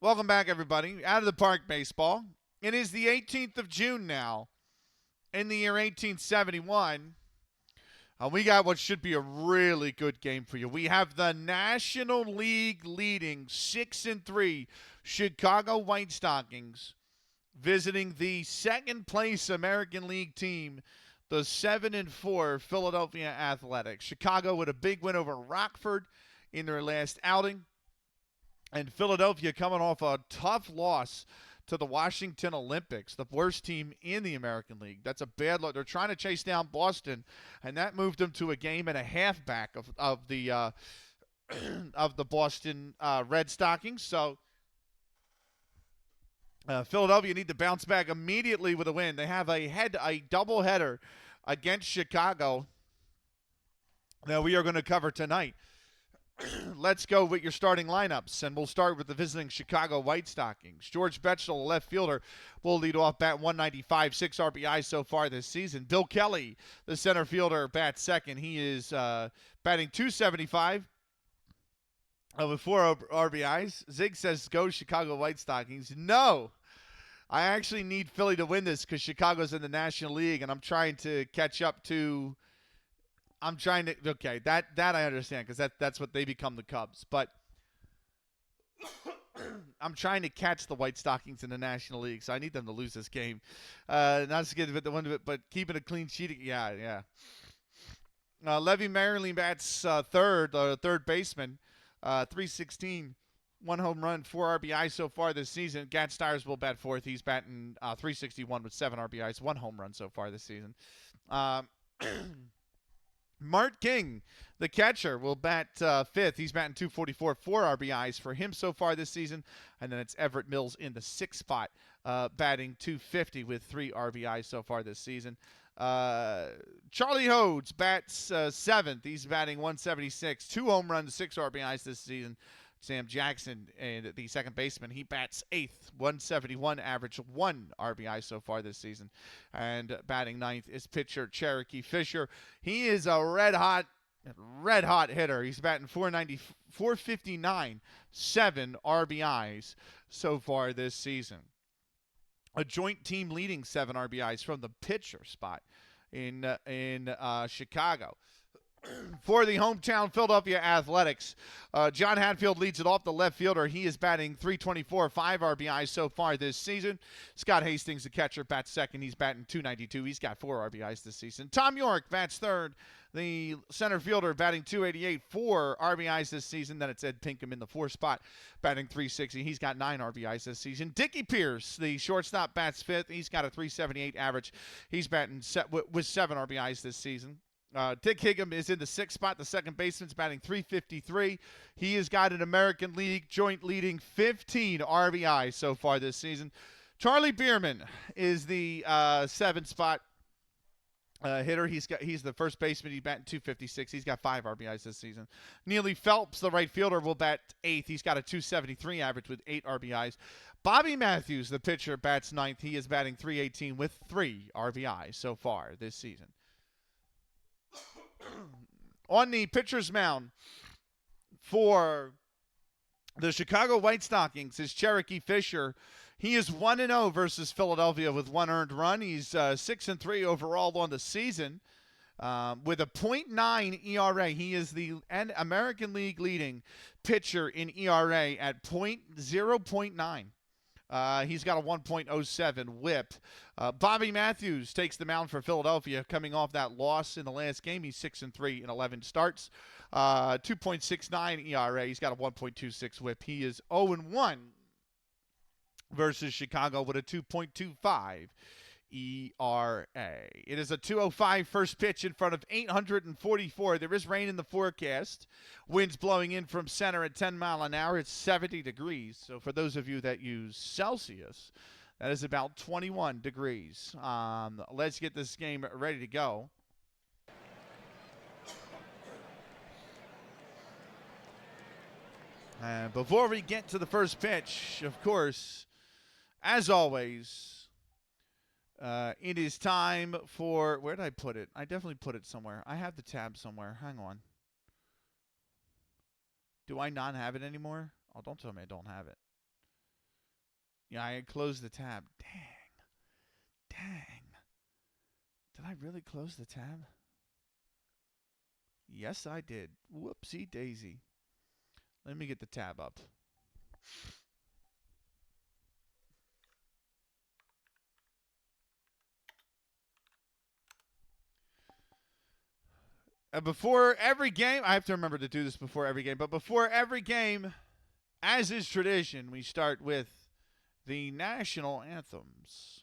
Welcome back, everybody. Out of the Park Baseball. It is the 18th of June now, in the year 1871. We got what should be a really good game for you. We have the National League leading 6-3 Chicago White Stockings visiting the second place American League team, the 7-4 Philadelphia Athletics. Chicago with a big win over Rockford in their last outing. And Philadelphia coming off a tough loss to the Washington Olympics, the worst team in the American League. That's a bad look. They're trying to chase down Boston, and that moved them to a game and a half back of the of the Boston Red Stockings. So Philadelphia need to bounce back immediately with a win. They have a double header against Chicago that we are going to cover tonight. Let's go with your starting lineups, and we'll start with the visiting Chicago White Stockings. George Betchel, left fielder, will lead off, bat 195, 6 RBIs so far this season. Bill Kelly, the center fielder, bats second. He is batting 275 with 4 RBIs. Zig says, go Chicago White Stockings. No, I actually need Philly to win this because Chicago's in the National League, and I'm trying to catch up to – okay, that I understand because that's what they become, the Cubs. But I'm trying to catch the White Stockings in the National League, so I need them to lose this game. Not to get the one of it, but keeping a clean sheet. Yeah. Levy Merriling bats third baseman, 316. 1 home run, 4 RBIs so far this season. Gat Stires will bat fourth. He's batting 361 with 7 RBIs, 1 home run so far this season. Mart King, the catcher, will bat fifth. He's batting 244, 4 RBIs for him so far this season. And then it's Everett Mills in the sixth spot, batting 250 with 3 RBIs so far this season. Charlie Hodes bats seventh. He's batting 176, 2 home runs, 6 RBIs this season. Sam Jackson, and the second baseman, he bats eighth, 171 average, 1 RBI so far this season. And batting ninth is pitcher Cherokee Fisher. He is a red hot hitter. He's batting 490, 459, 7 RBIs so far this season. A joint team leading 7 RBIs from the pitcher spot in Chicago. For the hometown Philadelphia Athletics, John Hatfield leads it off, the left fielder. He is batting 324, 5 RBIs so far this season. Scott Hastings, the catcher, bats second. He's batting 292. He's got 4 RBIs this season. Tom York bats third. The center fielder batting 288, 4 RBIs this season. Then it's Ed Pinkham in the fourth spot, batting 360. He's got 9 RBIs this season. Dickie Pierce, the shortstop, bats fifth. He's got a 378 average. He's batting with 7 RBIs this season. Dick Higgum is in the sixth spot. The second baseman's batting 353. He has got an American League joint leading 15 RBIs so far this season. Charlie Bierman is the seventh spot hitter. He's the first baseman. He's batting 256. He's got 5 RBIs this season. Neely Phelps, the right fielder, will bat eighth. He's got a 273 average with 8 RBIs. Bobby Matthews, the pitcher, bats ninth. He is batting 318 with 3 RBIs so far this season. On the pitcher's mound for the Chicago White Stockings is Cherokee Fisher. He is 1-0 versus Philadelphia with 1 earned run. He's 6-3 overall on the season with a .9 ERA. He is the American League leading pitcher in ERA at 0.9. He's got a 1.07 whip. Bobby Matthews takes the mound for Philadelphia, coming off that loss in the last game. He's 6-3 in 11 starts. 2.69 ERA. He's got a 1.26 whip. He is 0-1 versus Chicago with a 2.25 ERA. It is a 2:05 first pitch in front of 844. There is rain in the forecast. Winds blowing in from center at 10 miles an hour. It's 70 degrees. So for those of you that use Celsius, that is about 21 degrees. Let's get this game ready to go. And before we get to the first pitch, of course, as always, it is time for, where did I put it? I definitely put it somewhere. I have the tab somewhere. Hang on. Do I not have it anymore? Oh, don't tell me I don't have it. Yeah, I closed the tab. Dang. Did I really close the tab? Yes, I did. Whoopsie daisy. Let me get the tab up. Before every game, I have to remember to do this before every game, but before every game, as is tradition, we start with the national anthems.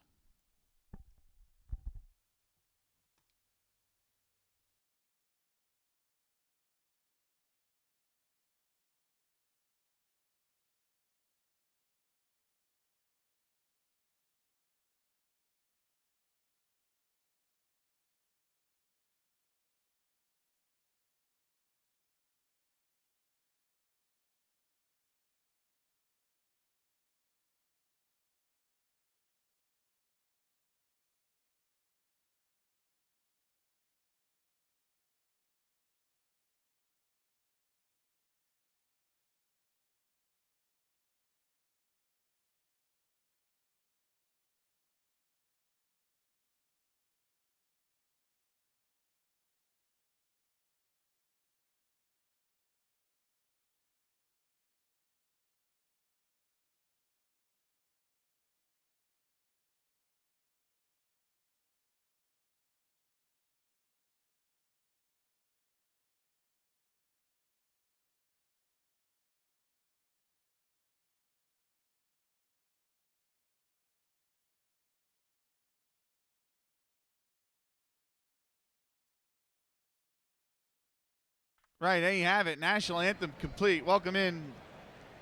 Right, there you have it. National anthem complete. Welcome in,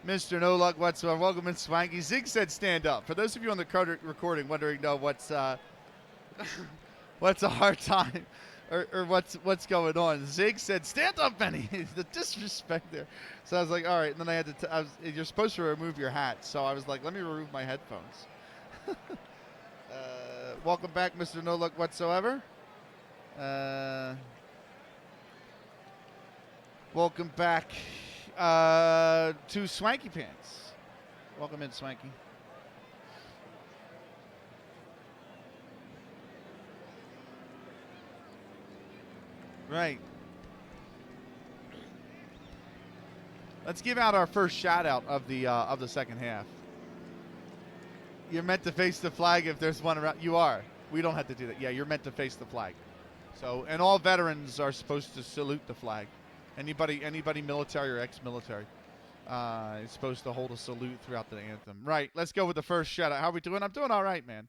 Mr. No Luck Whatsoever. Welcome in, Swanky. Zig said stand up. For those of you on the recording wondering, what's what's a hard time or what's going on, Zig said stand up, Benny. The disrespect there. So I was like, all right. And then I had to. You're supposed to remove your hat. So I was like, let me remove my headphones. Welcome back, Mr. No Luck Whatsoever. Welcome back to Swanky Pants. Welcome in, Swanky. Right. Let's give out our first shout out of the second half. You're meant to face the flag if there's one around. You are. We don't have to do that. Yeah, you're meant to face the flag. So, and all veterans are supposed to salute the flag. Anybody military or ex-military is supposed to hold a salute throughout the anthem. Right. Let's go with the first shout out. How are we doing? I'm doing all right, man.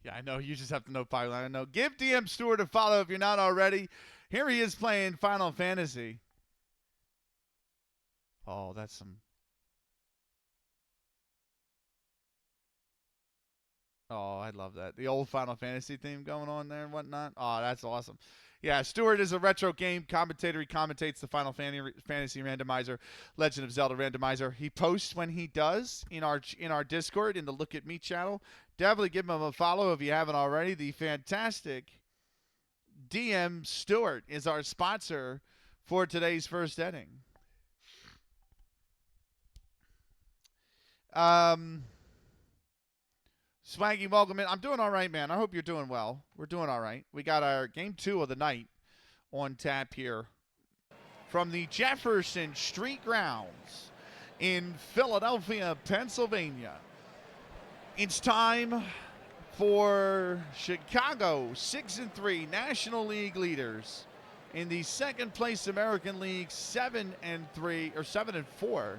Yeah, I know. You just have to know Pipeline. I know. Give DM Stewart a follow if you're not already. Here he is playing Final Fantasy. Oh, that's some. Oh, I love that. The old Final Fantasy theme going on there and whatnot. Oh, that's awesome. Yeah, Stewart is a retro game commentator. He commentates the Final Fantasy Randomizer, Legend of Zelda Randomizer. He posts when he does in our Discord, in the Look at Me channel. Definitely give him a follow if you haven't already. The fantastic DM Stewart is our sponsor for today's first inning. Swaggy, welcome in. I'm doing all right, man. I hope you're doing well. We're doing all right. We got our game 2 of the night on tap here from the Jefferson Street grounds in Philadelphia, Pennsylvania. It's time for Chicago 6-3 National League leaders in the second place American League 7-3 or 7-4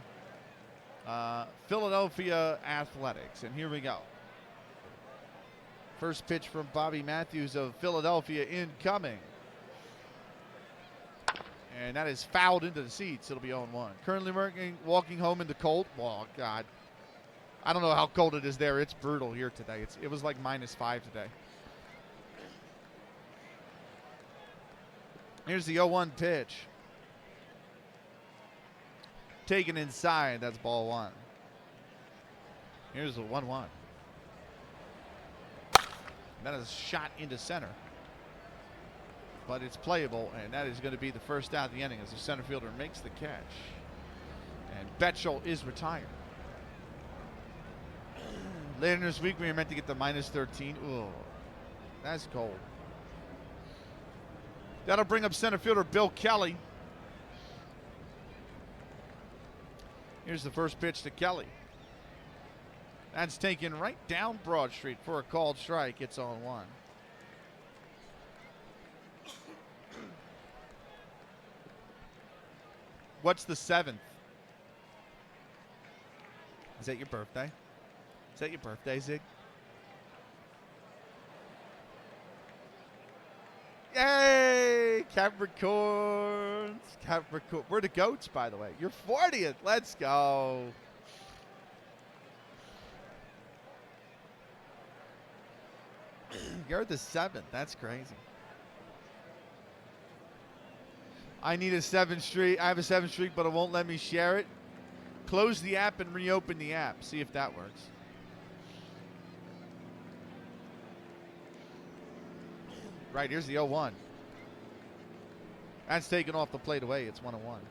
Philadelphia Athletics. And here we go. First pitch from Bobby Matthews of Philadelphia incoming. And that is fouled into the seats. It'll be 0-1. Currently walking home in the cold. Oh, God. I don't know how cold it is there. It's brutal here today. It was like -5 today. Here's the 0-1 pitch. taken inside. That's ball one. Here's the 1-1. That is shot into center. But it's playable, and that is going to be the first out of the inning as the center fielder makes the catch. And Betchel is retired. Later this week, we were meant to get the -13. Ooh, that's cold. That'll bring up center fielder Bill Kelly. Here's the first pitch to Kelly. That's taken right down Broad Street for a called strike. It's on 1. What's the 7th? Is that your birthday? Is that your birthday, Zig? Yay! Capricorns. Capricorn. We're the goats, by the way. You're 40th. Let's go. You're the 7th. That's crazy. I need a 7th streak. I have a 7th streak, but it won't let me share it. Close the app and reopen the app. See if that works. Right, here's the 0-1. That's taken off the plate away. It's 1-1.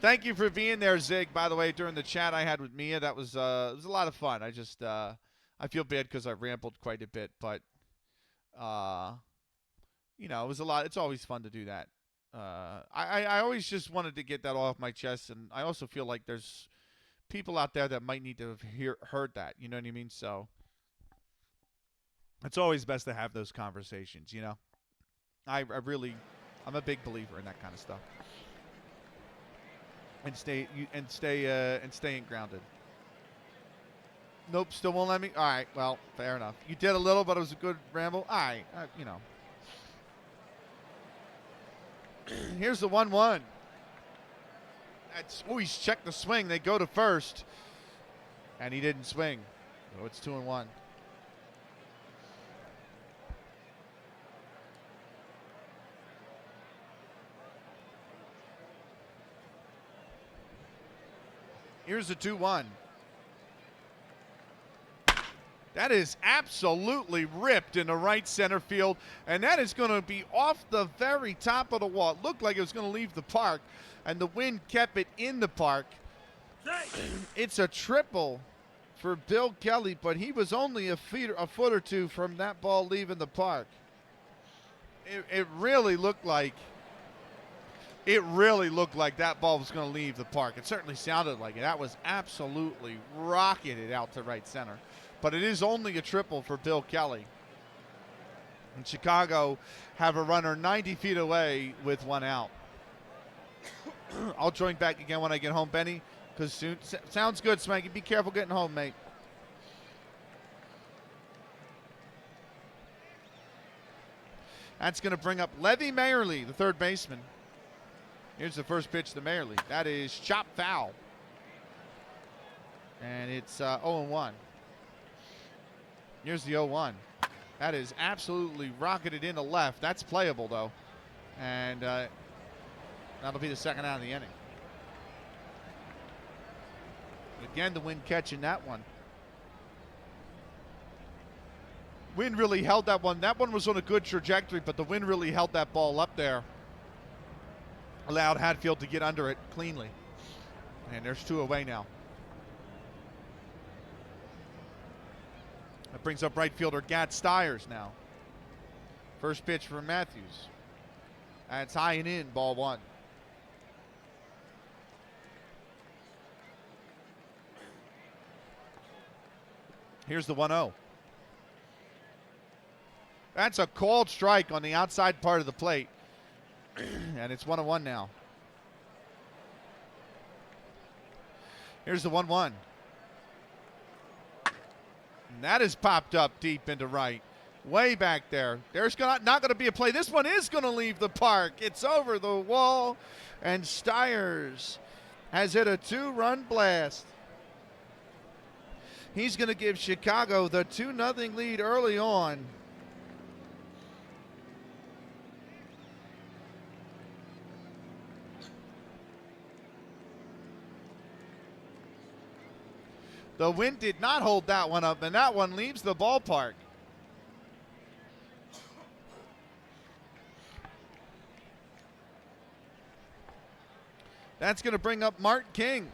Thank you for being there, Zig. By the way, during the chat I had with Mia, that was it was a lot of fun. I just I feel bad because I rambled quite a bit, but you know, it was a lot. It's always fun to do that. I always just wanted to get that off my chest, and I also feel like there's people out there that might need to have heard that. You know what I mean? So it's always best to have those conversations. You know, I'm a big believer in that kind of stuff. And staying grounded. Nope, still won't let me. All right, well, fair enough. You did a little, but it was a good ramble. All right, you know. Here's the 1-1. Oh, he's checked the swing. They go to first, and he didn't swing. So it's 2-1. Here's the 2-1. That is absolutely ripped into right center field, and that is going to be off the very top of the wall. It looked like it was going to leave the park, and the wind kept it in the park. It's a triple for Bill Kelly, but he was only a foot or two from that ball leaving the park. It really looked like that ball was going to leave the park. It certainly sounded like it. That was absolutely rocketed out to right center. But it is only a triple for Bill Kelly. And Chicago have a runner 90 feet away with 1 out. I'll join back again when I get home, Benny, because soon. Sounds good, Smanky. Be careful getting home, mate. That's going to bring up Levy Mayerly, the third baseman. Here's the first pitch to Mayerly. That is chop foul. And it's 0-1. Here's the 0-1. That is absolutely rocketed into left. That's playable, though. And that'll be the second out of the inning. Again, the wind catching that one. Wind really held that one. That one was on a good trajectory, but the wind really held that ball up there. Allowed Hatfield to get under it cleanly. And there's 2 away now. That brings up right fielder Gat Stiers now. First pitch for Matthews. That's high and in, ball 1. Here's the 1-0. That's a called strike on the outside part of the plate. And it's 1-1 now. Here's the 1-1. And that is popped up deep into right. Way back there. There's not going to be a play. This one is going to leave the park. It's over the wall. And Stiers has hit a 2-run blast. He's going to give Chicago the 2-0 lead early on. The wind did not hold that one up, and that one leaves the ballpark. That's going to bring up Mark King,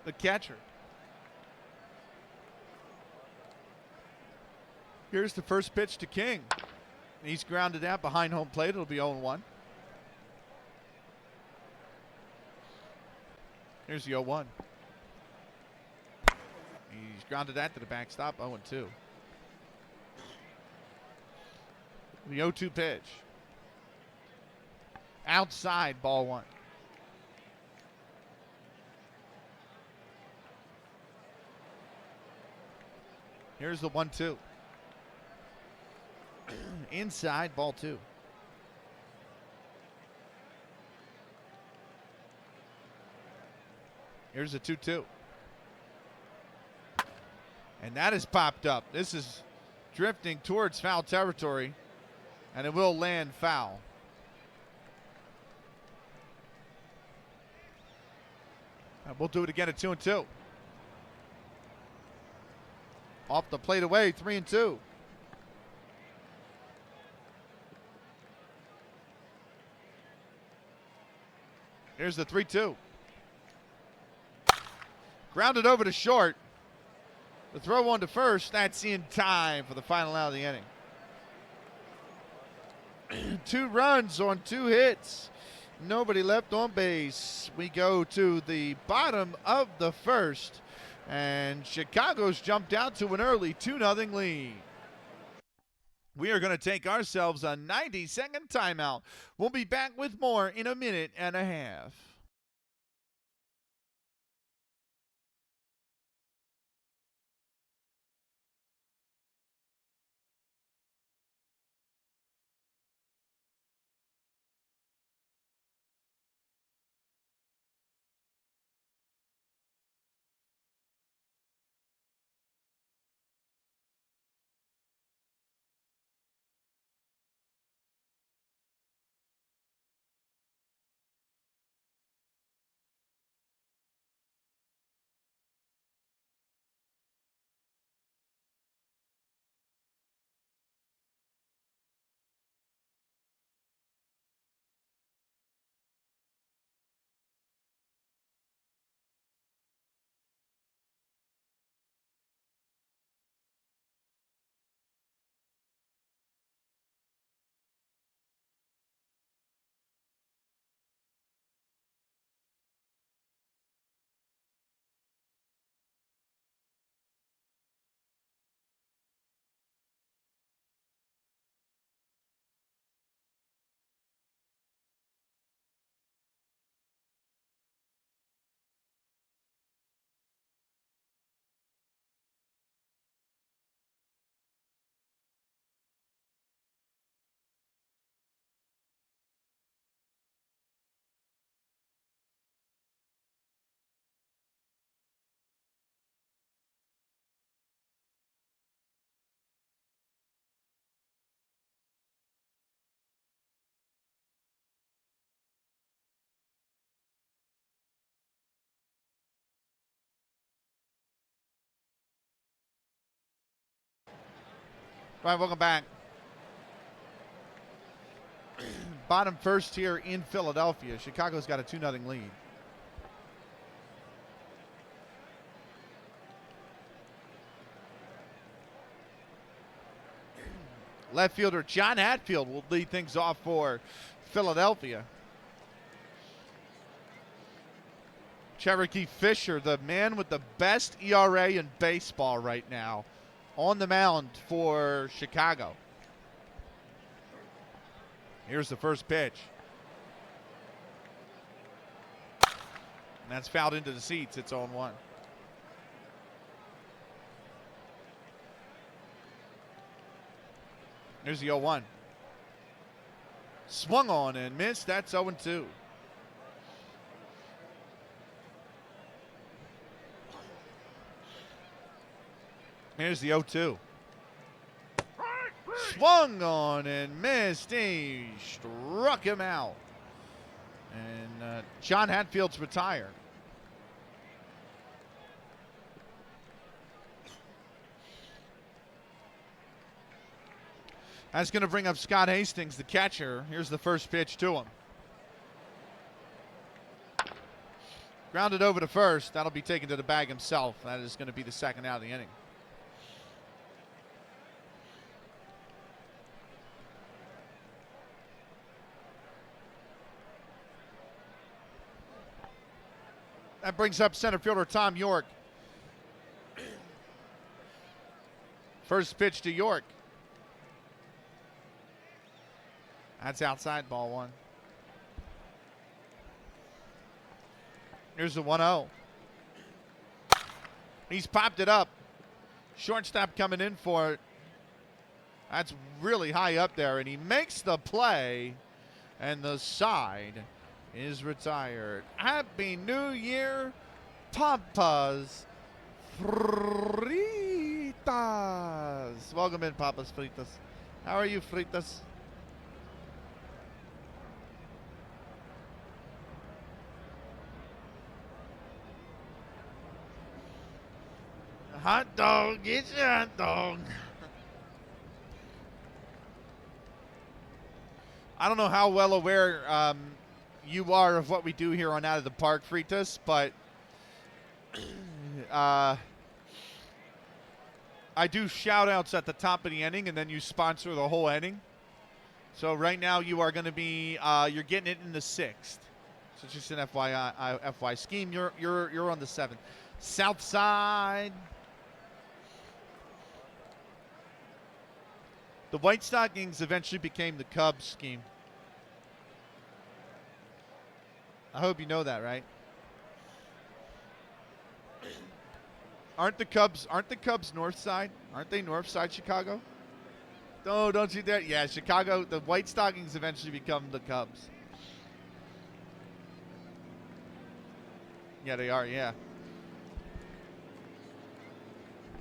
the catcher. Here's the first pitch to King. He's grounded out behind home plate. It'll be 0-1. Here's the 0-1. He's grounded out to the backstop, 0-2. The 0-2 pitch. Outside, ball 1. Here's the 1-2. Inside, ball 2. Here's the 2-2. And that is popped up. This is drifting towards foul territory, and it will land foul. And we'll do it again at 2-2. Off the plate away, 3-2. Here's the 3-2. Grounded over to short. The throw on to first. That's in time for the final out of the inning. 2 runs on 2 hits. Nobody left on base. We go to the bottom of the first. And Chicago's jumped out to an early 2-0 lead. We are going to take ourselves a 90-second timeout. We'll be back with more in a minute and a half. All right, welcome back. Bottom first here in Philadelphia. Chicago's got a 2-0 lead. Left fielder John Hatfield will lead things off for Philadelphia. Cherokee Fisher, the man with the best ERA in baseball right now, on the mound for Chicago. Here's the first pitch. And that's fouled into the seats. It's 0-1. Here's the 0-1. Swung on and missed. That's 0-2. Here's the 0-2. Swung on and missed. He struck him out. And John Hatfield's retired. That's going to bring up Scott Hastings, the catcher. Here's the first pitch to him. Grounded over to first. That'll be taken to the bag himself. That is going to be the second out of the inning. That brings up center fielder Tom York. First pitch to York. That's outside, ball one. Here's the 1-0. He's popped it up. Shortstop coming in for it. That's really high up there, and he makes the play, and the side is retired. Happy New Year, Papas Fritas. Welcome in, Papas Fritas. How are you, Fritas? Hot dog, get your hot dog. I don't know how well aware you are of what we do here on Out of the Park, Fritas, but I do shout-outs at the top of the inning, and then you sponsor the whole inning. So right now you are going to be you're getting it in the 6th. So just an FY scheme. You're on the 7th. South side. The White Stockings eventually became the Cubs scheme. I hope you know that, right? Aren't the Cubs north side? Aren't they north side Chicago? No, don't you dare. Yeah, Chicago, the White Stockings eventually become the Cubs. Yeah, they are, yeah.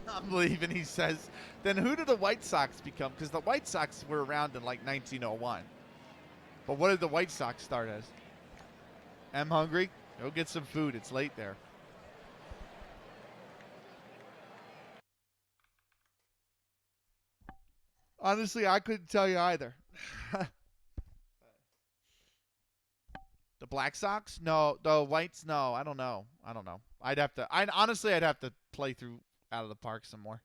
I'm leaving, he says. Then who did the White Sox become? Because the White Sox were around in like 1901. But what did the White Sox start as? I'm hungry. Go get some food. It's late there. Honestly, I couldn't tell you either. The Black Sox? No. The Whites? No. I don't know. I'd have to play through Out of the Park some more.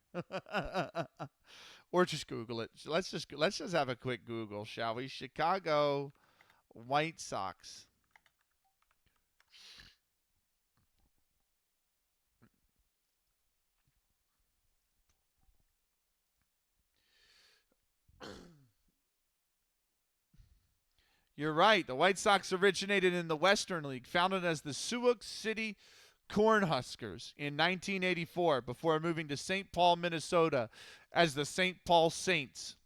Or just Google it. Let's just have a quick Google, shall we? Chicago White Sox. You're right. The White Sox originated in the Western League, founded as the Sioux City Cornhuskers in 1984 before moving to St. Paul, Minnesota as the St. Paul Saints,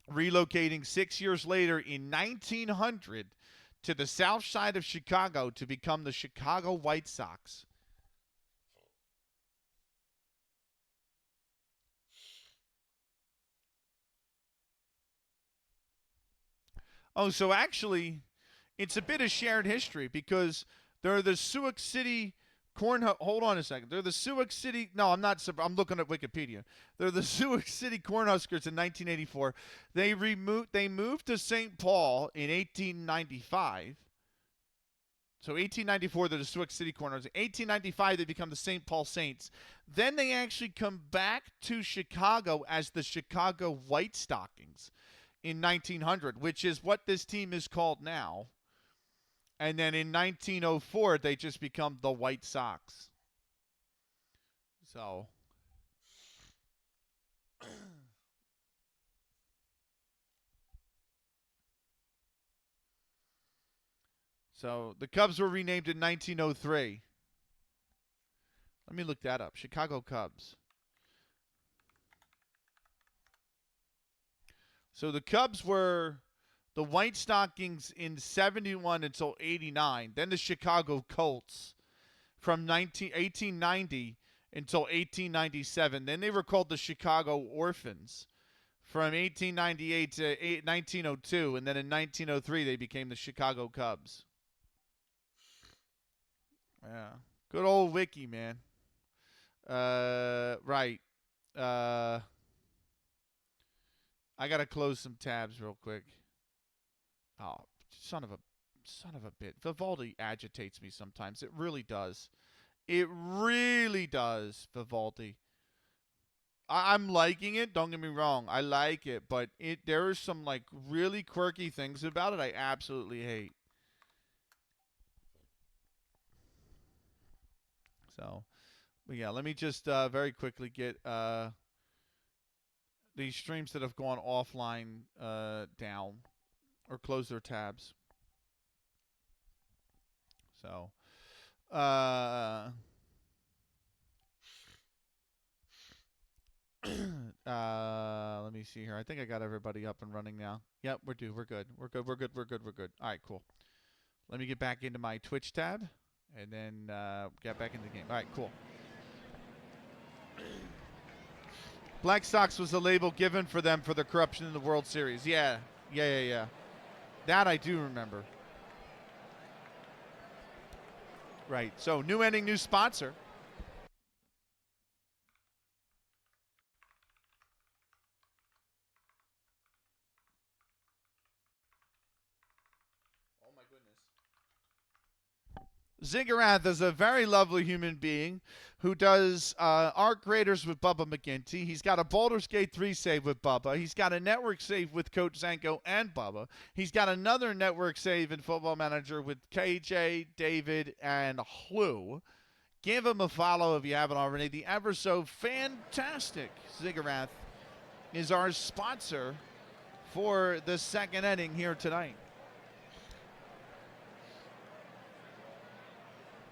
relocating 6 years later in 1900 to the south side of Chicago to become the Chicago White Sox. Oh, so actually, it's a bit of shared history because they're the Sioux City Hold on a second. They're the Sioux City. No, I'm not. I'm looking at Wikipedia. They're the Sioux City Cornhuskers in 1984. They moved to St. Paul in 1895. So 1894, they're the Sioux City Cornhuskers. 1895, they become the St. Paul Saints. Then they actually come back to Chicago as the Chicago White Stockings in 1900, which is what this team is called now. And then in 1904, they just become the White Sox. So the Cubs were renamed in 1903. Let me look that up. Chicago Cubs. So the Cubs were the White Stockings in 71 until 89. Then the Chicago Colts from 1890 until 1897. Then they were called the Chicago Orphans from 1898 to 1902. And then in 1903, they became the Chicago Cubs. Yeah. Good old Wiki, man. Right. I gotta close some tabs real quick. Oh, son of a bit. Vivaldi agitates me sometimes. It really does. It really does, Vivaldi. I'm liking it. Don't get me wrong. I like it, but there are some like really quirky things about it I absolutely hate. So, but yeah, let me just very quickly get these streams that have gone offline down or close their tabs. So, uh, let me see here. I think I got everybody up and running now. Yep, we're due. We're good. We're good. We're good. We're good. We're good. All right, cool. Let me get back into my Twitch tab and then get back into the game. All right, cool. Black Sox was the label given for them for the corruption in the World Series. Yeah. That I do remember. Right. So, new ending, new sponsor. Oh, my goodness. Ziggurath is a very lovely human being who does arc raiders with Bubba McGinty. He's got a Baldur's Gate 3 save with Bubba. He's got a network save with Coach Zanko and Bubba. He's got another network save in Football Manager with KJ, David, and Hlu. Give him a follow if you haven't already. The ever so fantastic Ziggurath is our sponsor for the second inning here tonight.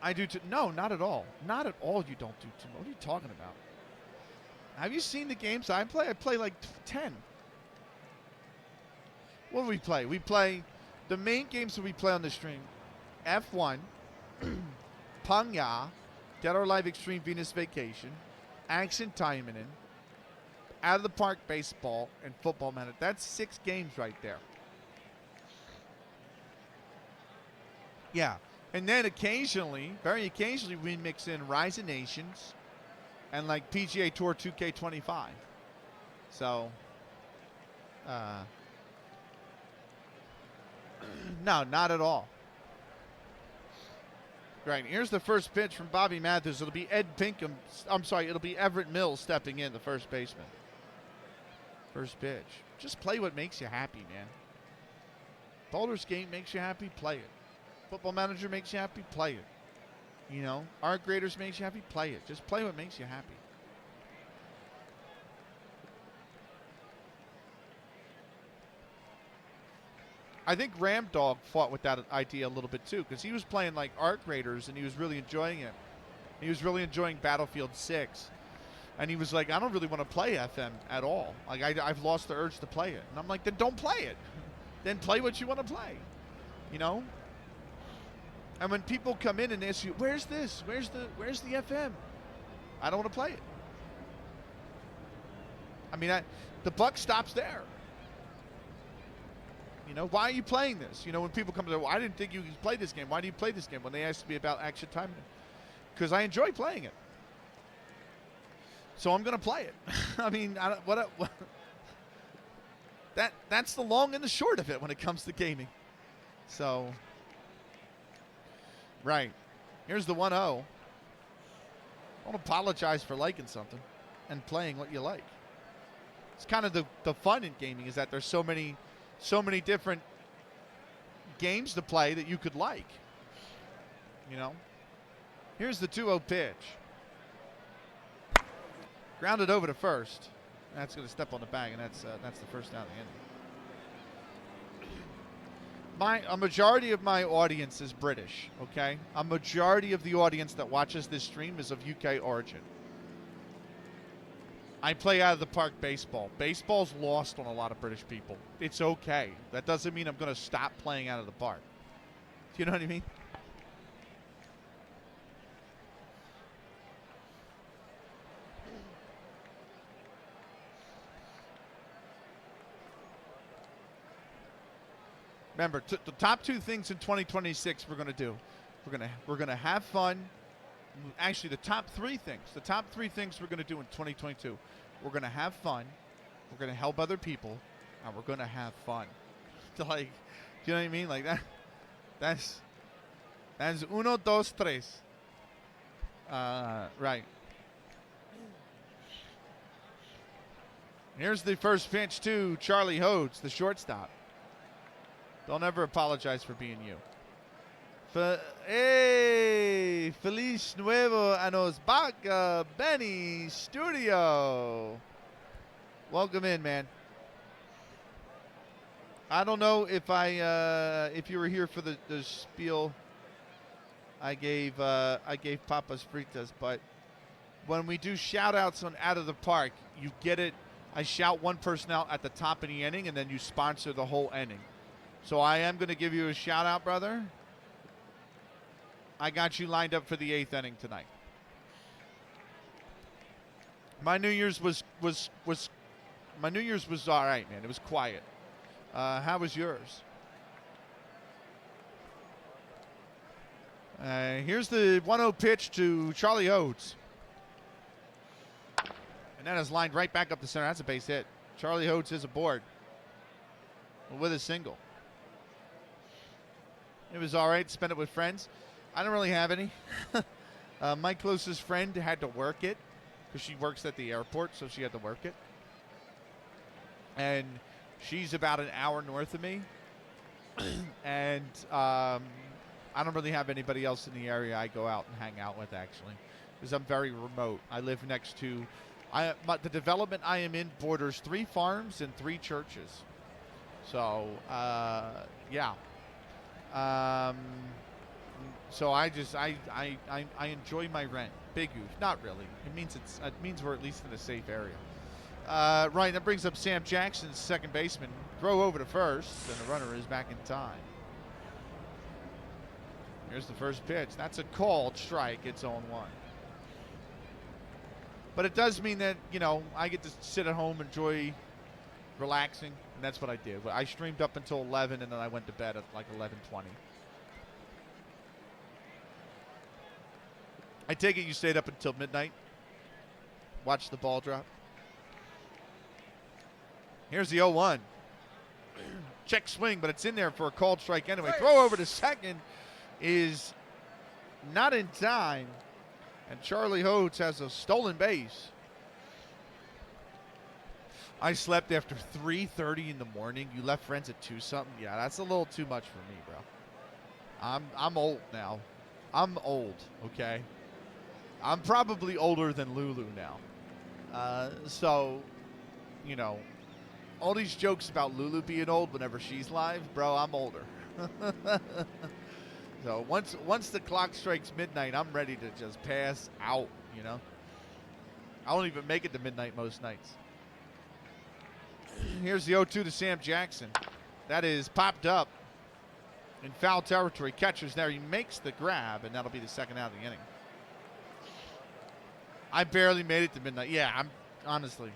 I do too. No, not at all. Not at all. You don't do too much. What are you talking about? Have you seen the games I play? I play like 10. What do we play? We play the main games that we play on the stream. F1, Pangya, Dead or Alive Extreme Venus Vacation, Action Timing, Out of the Park Baseball, and Football Manager. That's 6 games right there. Yeah. And then occasionally, very occasionally, we mix in Rise of Nations and like PGA Tour 2K25. So, no, not at all. Right, here's the first pitch from Bobby Mathers. It'll be Ed Pinkham. I'm sorry, it'll be Everett Mills stepping in, the first baseman. First pitch. Just play what makes you happy, man. Baldur's Gate makes you happy, play it. Football Manager makes you happy, play it. You know, Arc Raiders makes you happy, play it. Just play what makes you happy. I think Ram Dog fought with that idea a little bit too, because he was playing like Arc Raiders and he was really enjoying it. He was really enjoying Battlefield 6. And he was like, I don't really want to play FM at all. Like, I've lost the urge to play it. And I'm like, then don't play it. Then play what you want to play. You know? And when people come in and ask you, where's this? Where's the FM? I don't want to play it. I mean, the buck stops there. You know, why are you playing this? You know, when people come to, well, I didn't think you could play this game. Why do you play this game? When they ask me about Action Time, because I enjoy playing it. So I'm going to play it. I mean, that's the long and the short of it when it comes to gaming. So, right. Here's the 1-0. Don't apologize for liking something and playing what you like. It's kind of the fun in gaming is that there's so many different games to play that you could like. You know? Here's the 2-0 pitch. Grounded over to first. That's going to step on the bag, and that's the first down of the inning. A majority of my audience is British, okay? A majority of the audience that watches this stream is of UK origin. I play out of the park baseball. Baseball's lost on a lot of British people. It's okay. That doesn't mean I'm going to stop playing out of the park. Do you know what I mean? Remember, the top 2 things in 2026 we're going to do. We're going to have fun. Actually, the top 3 things. The top 3 things we're going to do in 2022. We're going to have fun. We're going to help other people, and we're gonna have fun. Like, do you know what I mean? Like that. That's uno, dos, tres. Right. Here's the first pitch to Charlie Hodes, the shortstop. Don't ever apologize for being you. Hey, Feliz Nuevo Anos Baca, Benny Studio. Welcome in, man. I don't know if if you were here for the spiel I gave Papas Fritas, but when we do shout outs on Out of the Park, you get it. I shout one person out at the top of the inning, and then you sponsor the whole inning. So I am going to give you a shout out, brother. I got you lined up for the 8th inning tonight. My New Year's was all right, man. It was quiet. How was yours? Here's the 1-0 pitch to Charlie Hodes. And that is lined right back up the center. That's a base hit. Charlie Hodes is aboard with a single. It was all right. Spent it with friends. I don't really have any. My closest friend had to work it because she works at the airport, so she had to work it. And she's about an hour north of me. And I don't really have anybody else in the area I go out and hang out with, actually, because I'm very remote. I live next to the development I am in borders 3 farms and 3 churches. So, yeah. So I enjoy my rent. Big oof. Not really. It means we're at least in a safe area. Right, that brings up Sam Jackson, second baseman. Throw over to first, and the runner is back in time. Here's the first pitch. That's a called strike. It's 0-1. But it does mean that, I get to sit at home, enjoy relaxing, and that's what I did. I streamed up until 11, and then I went to bed at like 11:20. I take it you stayed up until midnight? Watch the ball drop? Here's the 0-1. Check swing, but it's in there for a called strike anyway. Throw over to second is not in time. And Charlie Hodes has a stolen base. I slept after 3:30 in the morning. You left friends at 2 something. Yeah, that's a little too much for me, bro. I'm old now. I'm old, okay? I'm probably older than Lulu now. So, all these jokes about Lulu being old whenever she's live, bro, I'm older. So once the clock strikes midnight, I'm ready to just pass out, I don't even make it to midnight most nights. Here's the 0-2 to Sam Jackson. That is popped up in foul territory. Catcher's there. He makes the grab, and that'll be the second out of the inning. I barely made it to midnight. Yeah, I'm honestly.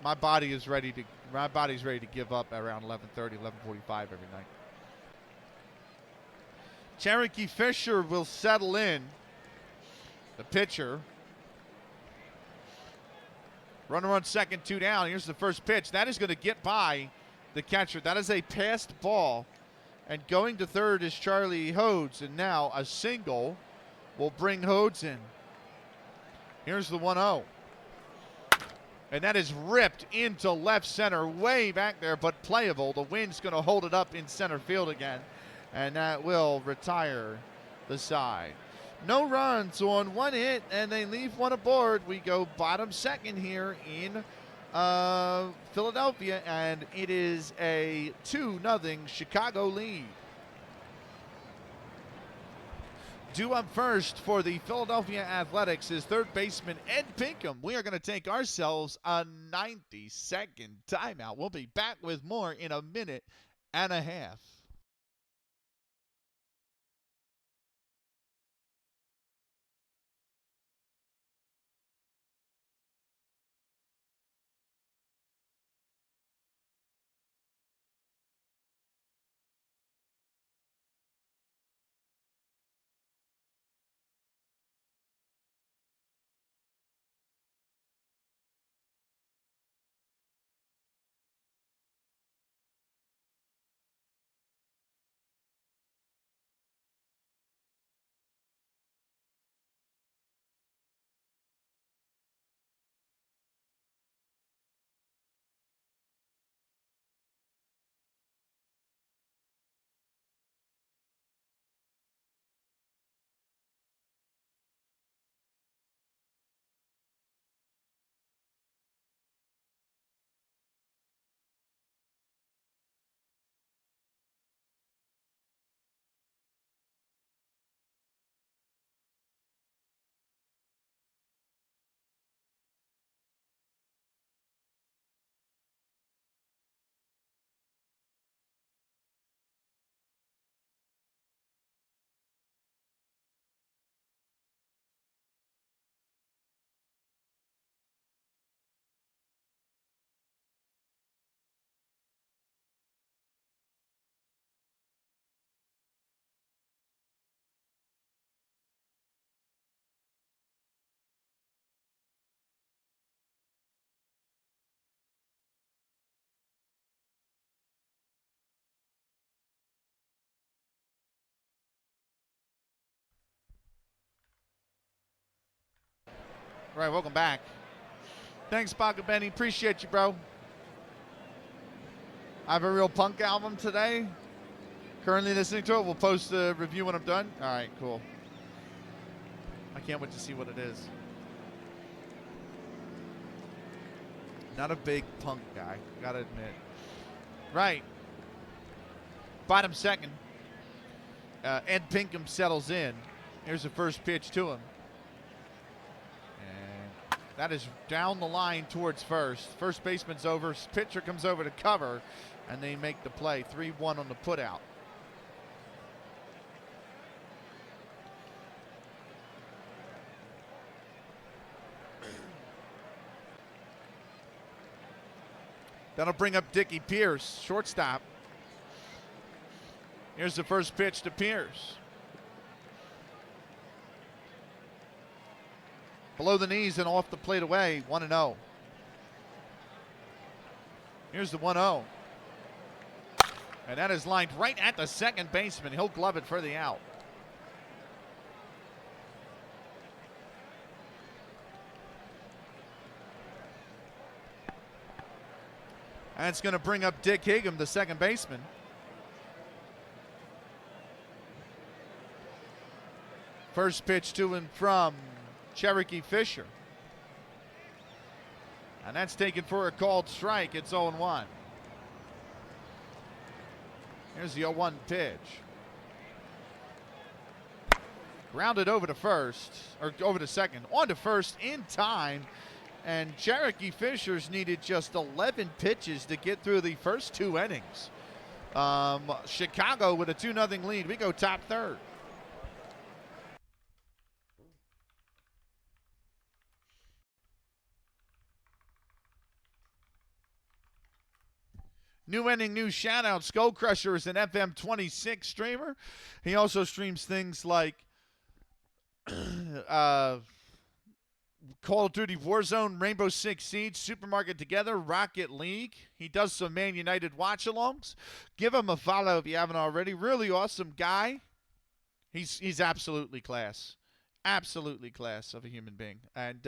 My body's ready to give up around 11:30, 11:45 every night. Cherokee Fisher will settle in. The pitcher. Runner on second, 2 down. Here's the first pitch. That is going to get by the catcher. That is a passed ball. And going to third is Charlie Hodes. And now a single will bring Hodes in. Here's the 1-0. And that is ripped into left center, way back there, but playable. The wind's going to hold it up in center field again. And that will retire the side. No runs on 1 hit, and they leave 1 aboard. We go bottom second here in Philadelphia, and it is a 2-0 Chicago lead. Due up first for the Philadelphia Athletics is third baseman Ed Pinkham. We are going to take ourselves a 90-second timeout. We'll be back with more in a minute and a half. Right, welcome back. Thanks, Baka Benny. Appreciate you, bro. I have a real punk album today. Currently listening to it. We'll post the review when I'm done. All right, cool. I can't wait to see what it is. Not a big punk guy, gotta admit. Right. Bottom second. Ed Pinkham settles in. Here's the first pitch to him. And that is down the line towards first. First baseman's over. Pitcher comes over to cover, and they make the play. 3-1 on the putout. That'll bring up Dickie Pierce, shortstop. Here's the first pitch to Pierce. Below the knees and off the plate away, 1-0. Here's the 1-0. And that is lined right at the second baseman. He'll glove it for the out. That's going to bring up Dick Higgham, the second baseman. First pitch to and from Cherokee Fisher. And that's taken for a called strike. It's 0-1. Here's the 0-1 pitch. Grounded over to first, or over to second. On to first in time. And Cherokee Fisher's needed just 11 pitches to get through the first 2 innings. Chicago with a 2-0 lead. We go top third. New inning, new shout out. Skull Crusher is an FM 26 streamer. He also streams things like Call of Duty Warzone, Rainbow Six Siege, Supermarket Together, Rocket League. He does some Man United watch-alongs. Give him a follow if you haven't already. Really awesome guy. He's absolutely class. Absolutely class of a human being. And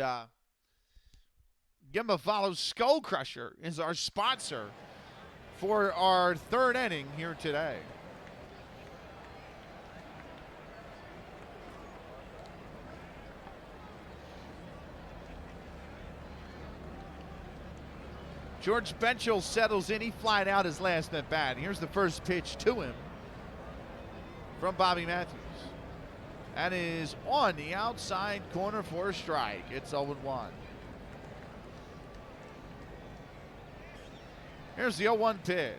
give him a follow. Skull Crusher is our sponsor for our third inning here today. George Benchel settles in. He flied out his last at bat. Here's the first pitch to him from Bobby Matthews. That is on the outside corner for a strike. It's 0-1. Here's the 0-1 pitch.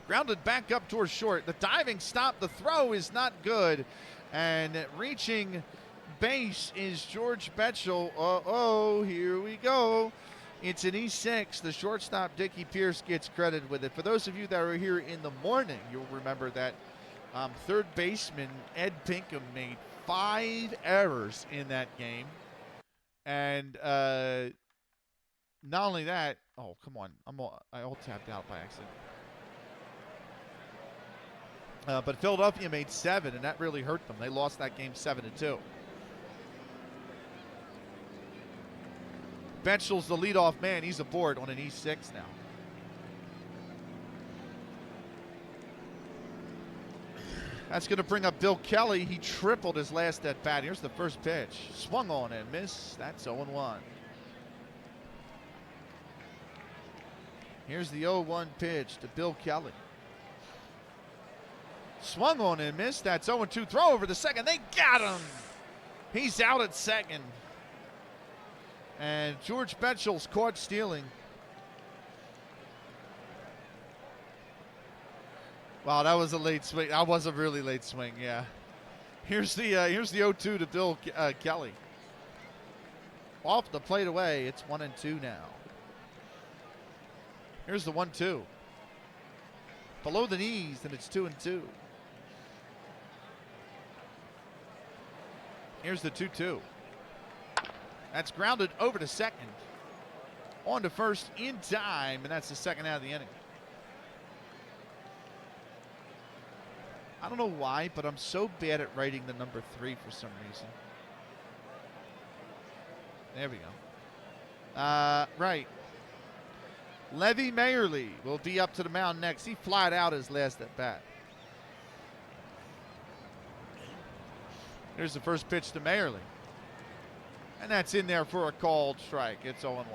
Grounded back up towards short. The diving stop. The throw is not good. And reaching base is George Betchel. Uh-oh, here we go. It's an E6. The shortstop, Dickie Pierce, gets credited with it. For those of you that are here in the morning, you'll remember that third baseman Ed Pinkham made 5 errors in that game. And not only that, oh, come on. I all tapped out by accident. But Philadelphia made 7, and that really hurt them. They lost that game 7-2. Benchel's the leadoff man. He's aboard on an E6 now. That's going to bring up Bill Kelly. He tripled his last at bat. Here's the first pitch. Swung on and missed. That's 0-1. Here's the 0-1 pitch to Bill Kelly. Swung on and missed. That's 0-2. Throw over the second. They got him. He's out at second. And George Benchel's caught stealing. Wow, that was a late swing. That was a really late swing, yeah. Here's the 0-2 to Bill Kelly. Off the plate away. It's 1-2 now. Here's the 1-2. Below the knees, and it's 2-2. Here's the 2-2. That's grounded over to second. On to first in time, and that's the second out of the inning. I don't know why, but I'm so bad at writing the number 3 for some reason. There we go. Right. Levy Mayerly will be up to the mound next. He flied out his last at bat. Here's the first pitch to Mayerly. And that's in there for a called strike. It's 0-1.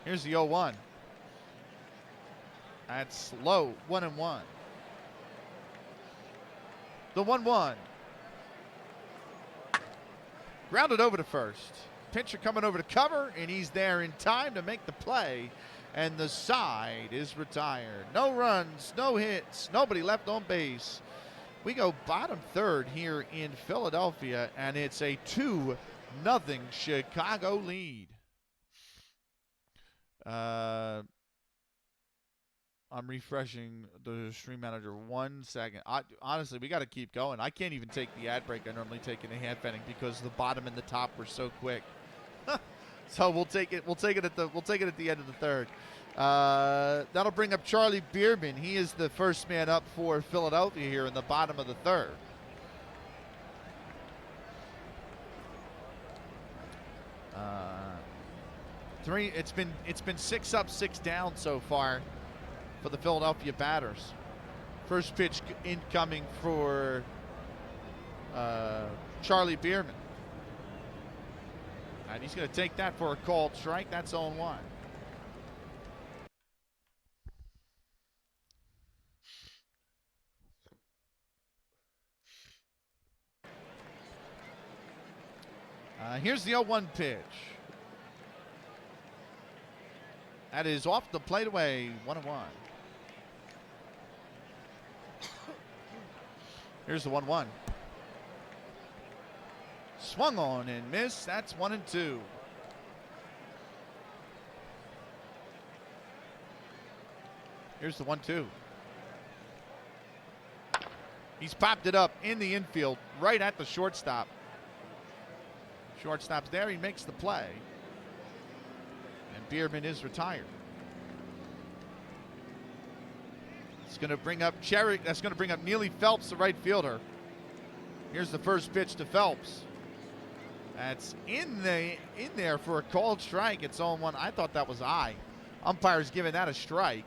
Here's the 0-1. That's low. 1-1. The 1-1. Grounded over to first. Pitcher coming over to cover, and he's there in time to make the play. And the side is retired. No runs, no hits, nobody left on base. We go bottom third here in Philadelphia, and it's a 2-0 Chicago lead. I'm refreshing the stream manager 1 second. Honestly, we got to keep going. I can't even take the ad break I normally take in a half inning because the bottom and the top were so quick. So we'll take it at the end of the third. That'll bring up Charlie Bierman. He is the first man up for Philadelphia here in the bottom of the third. It's been 6 up, 6 down so far for the Philadelphia batters. First pitch incoming for Charlie Bierman. And he's going to take that for a called strike. That's 0-1. Here's the 0-1 pitch. That is off the plate away. 1-1. Here's the 1-1. Swung on and missed. That's 1-2. Here's the 1-2. He's popped it up in the infield, right at the shortstop. Shortstop's there. He makes the play. And Bierman is retired. It's going to bring up That's going to bring up Neely Phelps, the right fielder. Here's the first pitch to Phelps. That's in there for a called strike. It's 0-1. I thought that was high. Umpire's giving that a strike.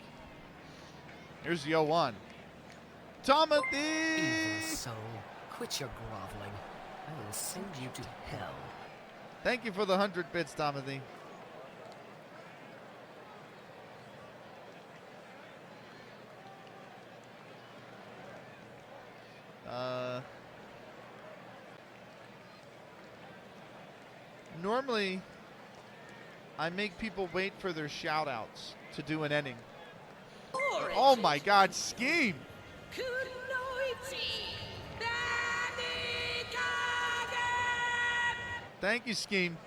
Here's the 0-1. Timothy! Evil soul, quit your groveling. I will send you to hell. Thank you for the 100 bits, Timothy. Normally, I make people wait for their shout-outs to do an inning. Oh my God, Scheme! Thank you, Scheme,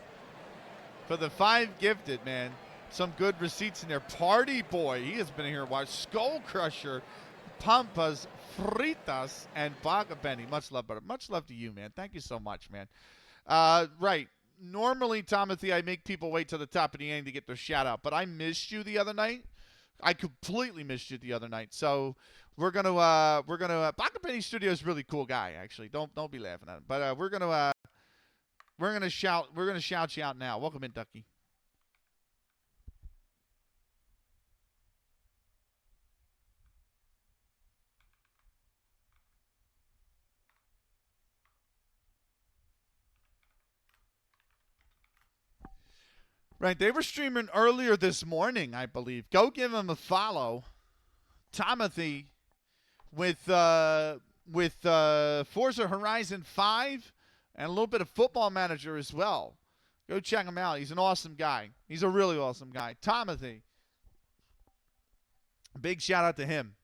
for the 5 gifted, man. Some good receipts in there. Party Boy, he has been here a while. Skull Crusher, Pampas, Fritas, and Baga Benny. Much love, brother. Much love to you, man. Thank you so much, man. Right. Normally, Timothy, I make people wait till the top of the inning to get their shout out, but I missed you the other night. I completely missed you the other night. So we're gonna Baga Benny Studio is a really cool guy, actually. Don't be laughing at him. But we're gonna shout you out now. Welcome in, Ducky. Right, they were streaming earlier this morning, I believe. Go give them a follow. Timothy with Forza Horizon 5 and a little bit of Football Manager as well. Go check him out. He's an awesome guy. He's a really awesome guy. Timothy. Big shout out to him.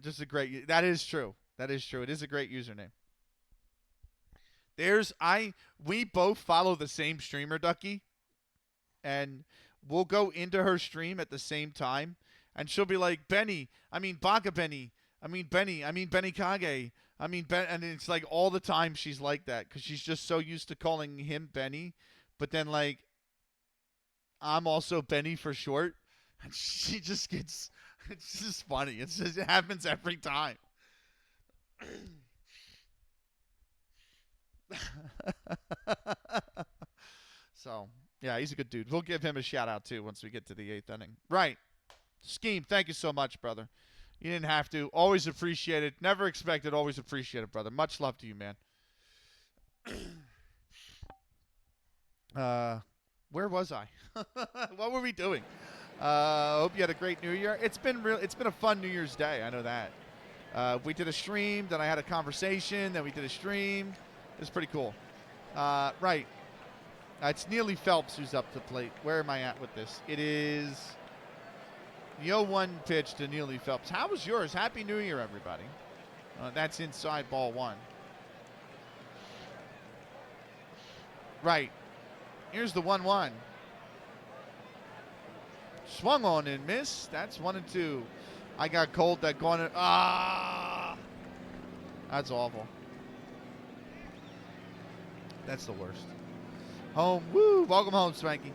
Just a great. That is true. That is true. It is a great username. We both follow the same streamer, Ducky, and we'll go into her stream at the same time, and she'll be like, Benny, I mean Baga Benny, I mean Benny Kage, and it's like all the time she's like that because she's just so used to calling him Benny, but then like I'm also Benny for short, and she just gets It's just funny. It happens every time. So, yeah, he's a good dude. We'll give him a shout out too once we get to the 8th inning. Right. Scheme, thank you so much, brother. You didn't have to. Always appreciate it. Never expected. Always appreciate it, brother. Much love to you, man. Where was I? What were we doing? Hope you had a great New Year. It's been a fun New Year's Day. I know that. We did a stream, then I had a conversation, then we did a stream. It was pretty cool. Right. It's Neely Phelps who's up to plate. Where am I at with this? It is the 0-1 pitch to Neely Phelps. How was yours? Happy New Year, everybody. That's inside ball one. Right. Here's the 1-1. Swung on and missed. That's 1-2. I got cold that corner. That's awful. That's the worst. Home. Woo. Welcome home, Spanky.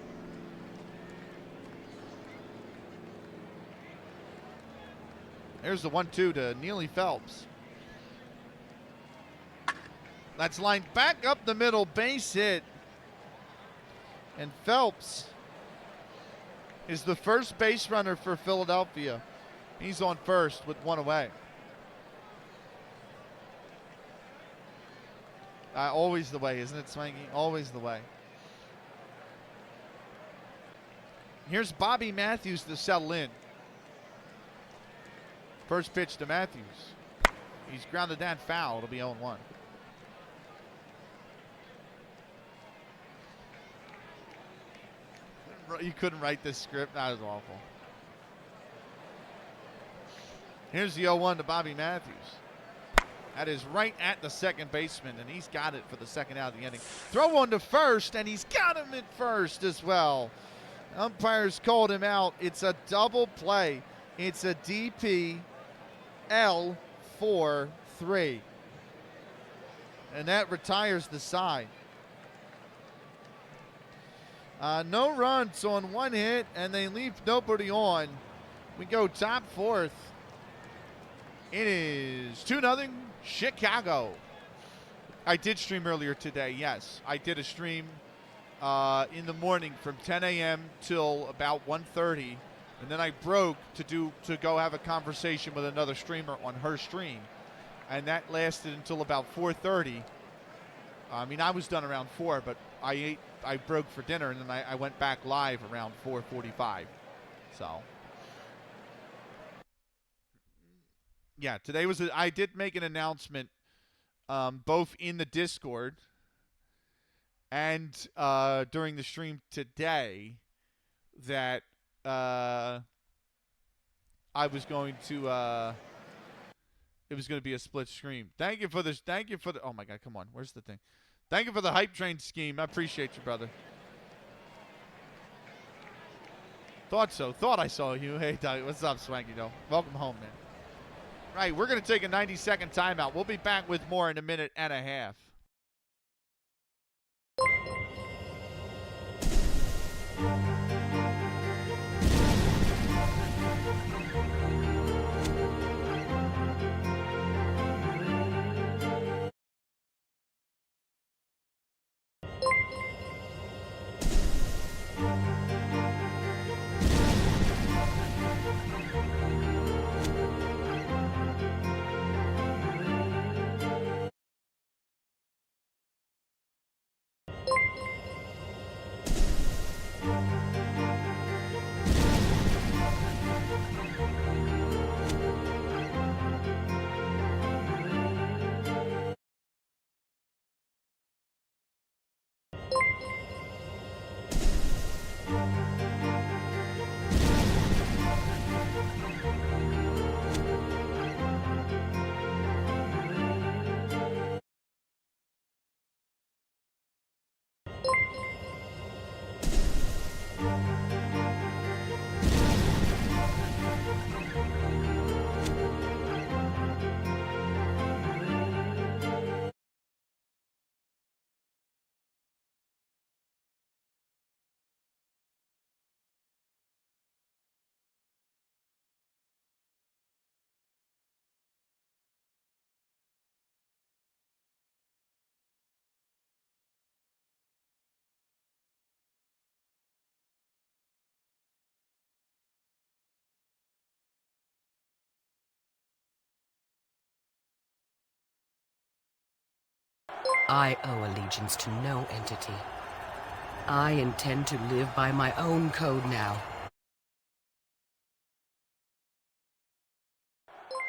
There's the 1-2 to Neely Phelps. That's lined back up the middle. Base hit. And Phelps is the first base runner for Philadelphia. He's on first with one away. Always the way, isn't it, Swanky? Always the way. Here's Bobby Matthews to settle in. First pitch to Matthews. He's grounded that foul. It'll be 0-1. You couldn't write this script. That was awful. Here's the 0-1 to Bobby Matthews. That is right at the second baseman, and he's got it for the second out of the inning. Throw one to first, and he's got him at first as well. Umpires called him out. It's a double play. It's a DP L4-3. And that retires the side. No runs on one hit, and they leave nobody on. We go top fourth. It is 2-0 Chicago. I did stream earlier today, yes. I did a stream in the morning from 10 a.m. till about 1:30, and then I broke to go have a conversation with another streamer on her stream, and that lasted until about 4:30. I mean, I was done around 4, but I broke for dinner, and then I went back live around 4:45. So, yeah, today was I did make an announcement, both in the Discord and during the stream today, that I was going to. It was going to be a split screen. Thank you for this. Thank you for the. Oh my God! Come on. Where's the thing? Thank you for the hype train scheme. I appreciate you, brother. Thought so. Thought I saw you. Hey, Doug. What's up, Swanky? Though. Welcome home, man. Right. We're going to take a 90-second timeout. We'll be back with more in a minute and a half. I owe allegiance to no entity. I intend to live by my own code now.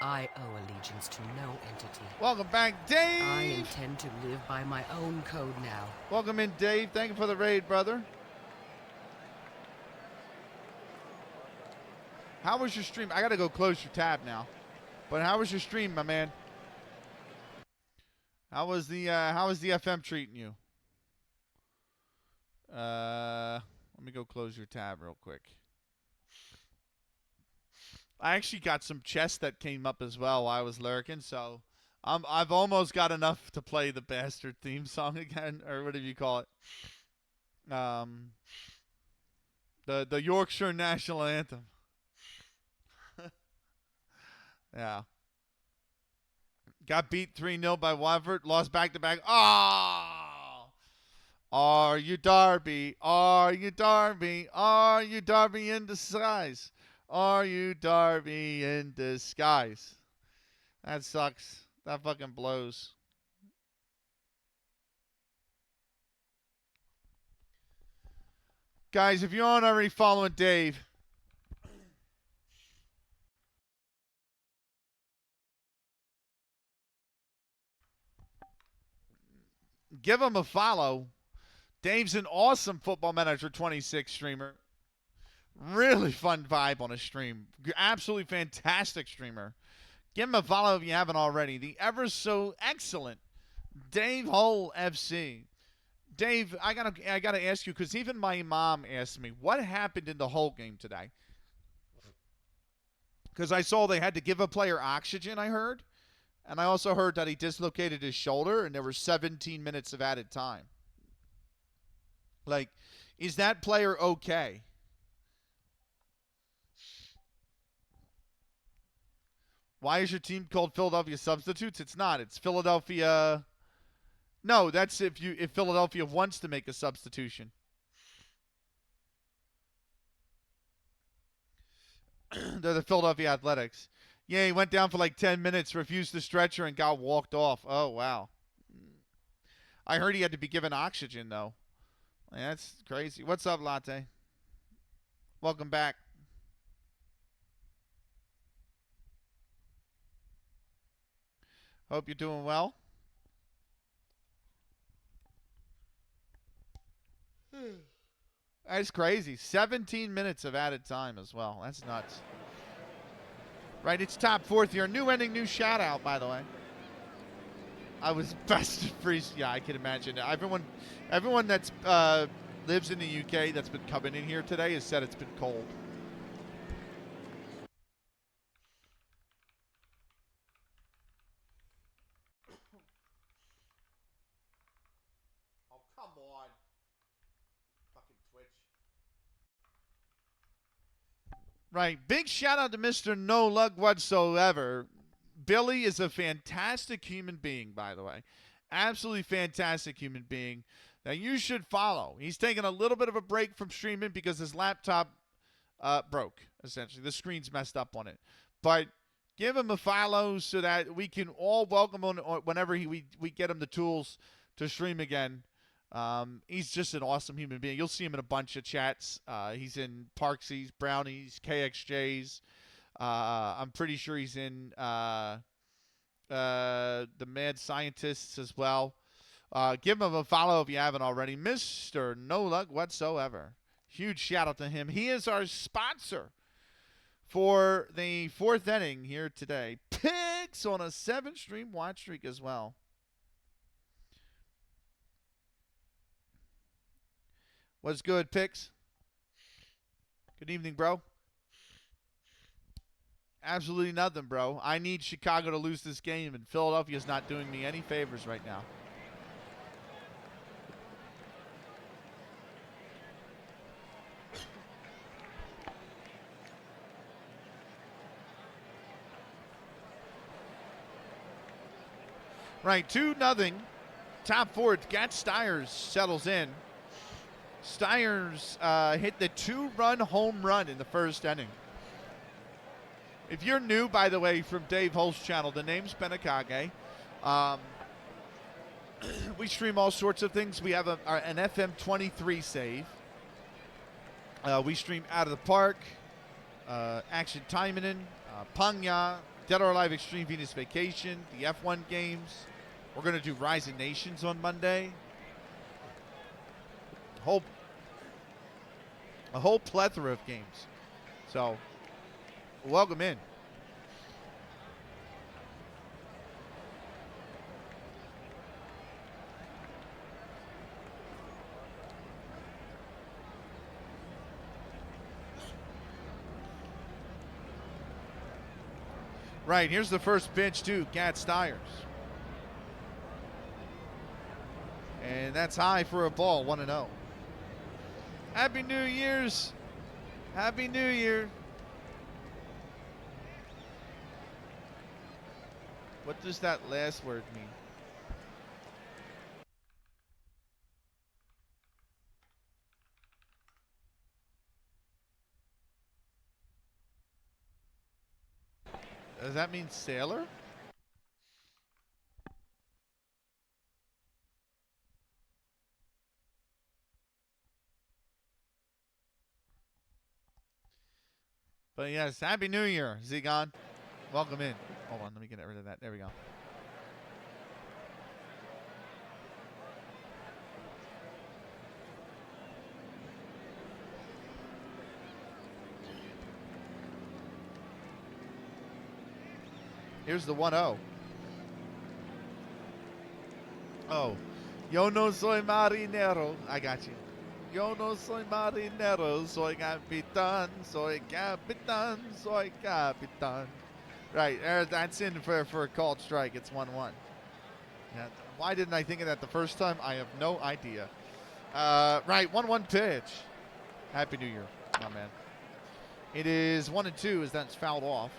I owe allegiance to no entity. Welcome back, Dave. I intend to live by my own code now. Welcome in, Dave. Thank you for the raid, brother. How was your stream? I gotta go close your tab now. But how was your stream, my man? How was the FM treating you? Let me go close your tab real quick. I actually got some chess that came up as well while I was lurking, so I've almost got enough to play the bastard theme song again, or whatever you call it. The Yorkshire National Anthem. Yeah. Got beat 3-0 by Watford. Lost back-to-back. Oh! Are you Derby? Are you Derby? Are you Derby in disguise? Are you Derby in disguise? That sucks. That fucking blows. Guys, if you aren't already following Dave, give him a follow. Dave's an awesome Football Manager 26 streamer. Really fun vibe on his stream. Absolutely fantastic streamer. Give him a follow if you haven't already. The ever so excellent Dave Hull FC. Dave, I gotta ask you, because even my mom asked me, what happened in the Hull game today? Because I saw they had to give a player oxygen, I heard. And I also heard that he dislocated his shoulder, and there were 17 minutes of added time. Like, is that player okay? Why is your team called Philadelphia Substitutes? It's not. It's Philadelphia. No, that's if Philadelphia wants to make a substitution. They're the Philadelphia Athletics. Yeah, he went down for like 10 minutes, refused the stretcher, and got walked off. Oh, wow. I heard he had to be given oxygen, though. That's crazy. What's up, Latte? Welcome back. Hope you're doing well. That's crazy. 17 minutes of added time as well. That's nuts. Right, it's top fourth here. New ending, new shout out, by the way. I was best to freeze. Yeah, I can imagine. Everyone that's lives in the UK that's been coming in here today has said it's been cold. Oh, come on. Fucking Twitch. Right, big shout out to Mr. No Luck Whatsoever. Billy is a fantastic human being, by the way. Absolutely fantastic human being that you should follow. He's taking a little bit of a break from streaming because his laptop broke, essentially. The screen's messed up on it. But give him a follow so that we can all welcome him whenever we get him the tools to stream again. He's just an awesome human being. You'll see him in a bunch of chats. He's in Parksies, Brownies, KXJs. I'm pretty sure he's in the Mad Scientists as well. Give him a follow if you haven't already. Mr. No Luck Whatsoever. Huge shout out to him. He is our sponsor for the fourth inning here today. Picks on a 7-stream watch streak as well. What's good, Picks? Good evening, bro. Absolutely nothing, bro. I need Chicago to lose this game, and Philadelphia's not doing me any favors right now. Right, 2-0. Top four, Gat Stiers settles in. Stiers hit the 2-run home run in the first inning. If you're new, by the way, from Dave Hull's channel, the name's Benakage. We stream all sorts of things. We have an FM23 save. We stream Out of the Park, Action Taiminen, Pangya, Dead or Alive Extreme Venus Vacation, the F1 games. We're going to do Rising Nations on Monday. A whole plethora of games. So, welcome in. Right, here's the first pitch to Gat Stiers. And that's high for a ball, 1-0. Happy New Year's. Happy New Year. What does that last word mean? Does that mean sailor? But yes, Happy New Year, Zigon. Welcome in. Hold on, let me get rid of that. There we go. Here's the 1-0. Oh. Yo no soy marinero. I got you. Yo no soy marinero. Soy capitán. Soy capitán. Soy capitán. Right. That's in for a called strike. It's 1-1. Now, why didn't I think of that the first time? I have no idea. Right. 1-1 pitch. Happy New Year, my man. It is 1-2 as that's fouled off.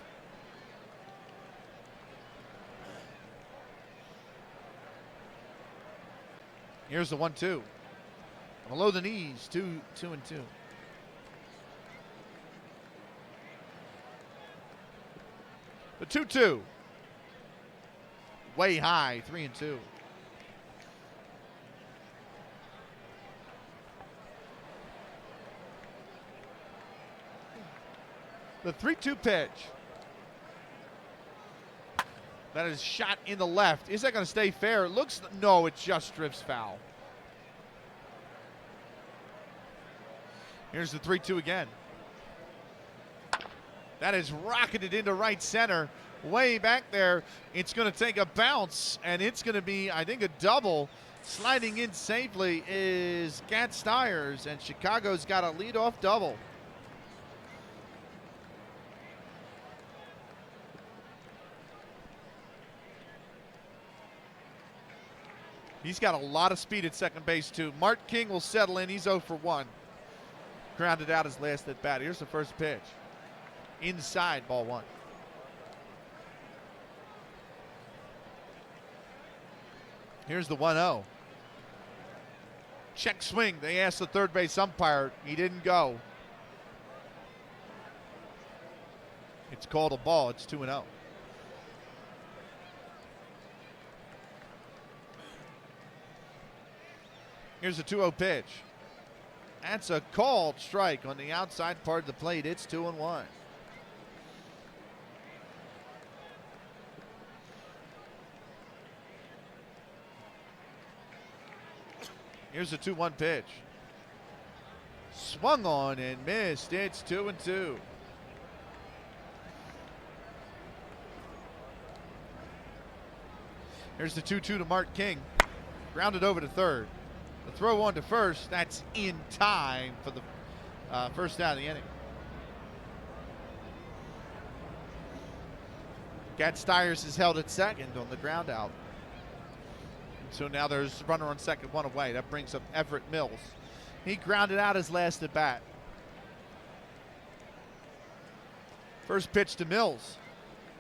Here's the 1-2. Below the knees, 2-2. The 2-2. Way high, 3-2. The 3-2 pitch. That is shot in the left. Is that going to stay fair? It looks, no, it just drifts foul. Here's the 3-2 again. That is rocketed into right center. Way back there. It's going to take a bounce, and it's going to be, I think, a double. Sliding in safely is Gat Stiers, and Chicago's got a leadoff double. He's got a lot of speed at second base, too. Mark King will settle in. He's 0 for 1. Grounded out his last at bat. Here's the first pitch. Inside, ball 1. Here's the 1-0. Check swing. They asked the third base umpire. He didn't go. It's called a ball. It's 2-0. Here's a 2-0 pitch. That's a called strike on the outside part of the plate. It's 2-1. Here's a 2-1 pitch. Swung on and missed. It's 2-2. Here's the 2-2 to Mark King. Grounded over to third. The throw on to first, that's in time for the first out of the inning. Gat Stiers is held at second on the ground out. So now there's a runner on second, 1 away. That brings up Everett Mills. He grounded out his last at bat. First pitch to Mills.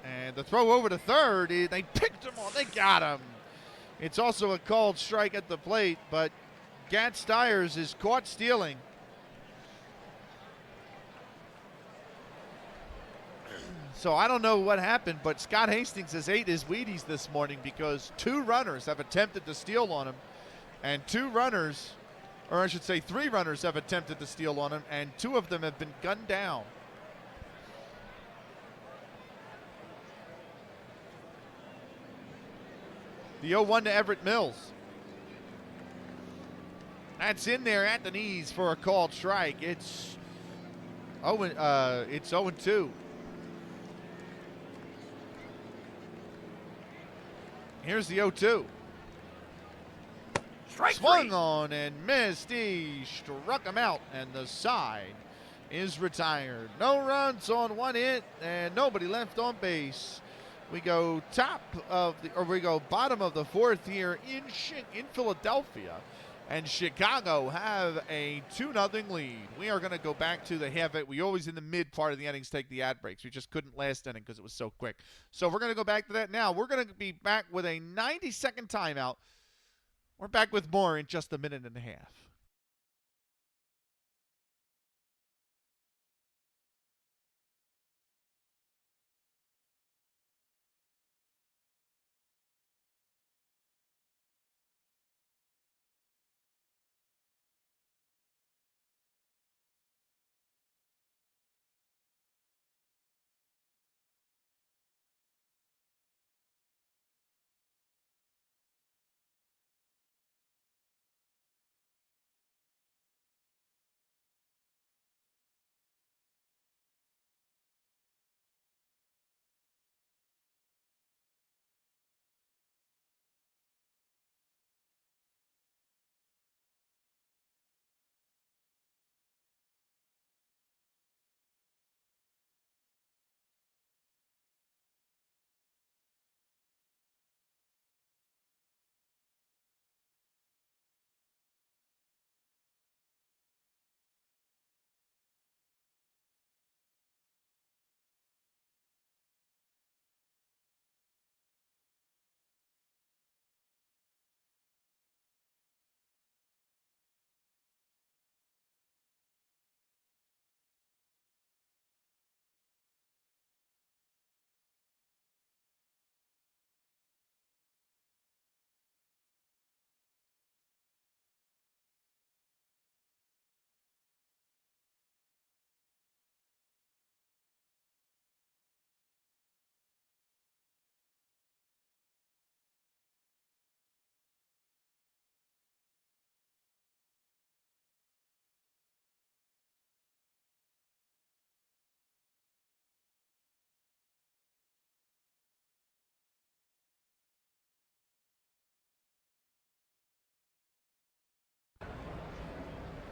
And the throw over to third, they picked him on, they got him. It's also a called strike at the plate, but Gat Stiers is caught stealing. So I don't know what happened, but Scott Hastings has ate his Wheaties this morning because 2 runners have attempted to steal on him, and 2 runners, or I should say 3 runners have attempted to steal on him, and 2 of them have been gunned down. The 0-1 to Everett Mills. That's in there at the knees for a called strike. It's 0-2. Here's the 0-2. Strike Swung 3. on and missed. He struck him out, and the side is retired. No runs on 1 hit, and nobody left on base. We go bottom of the 4th here in Philadelphia, and Chicago have a 2-0 lead. We are going to go back to the half it. We always in the mid part of the innings take the ad breaks. We just couldn't last inning because it was so quick. So we're going to go back to that now. We're going to be back with a 90-second timeout. We're back with more in just a minute and a half.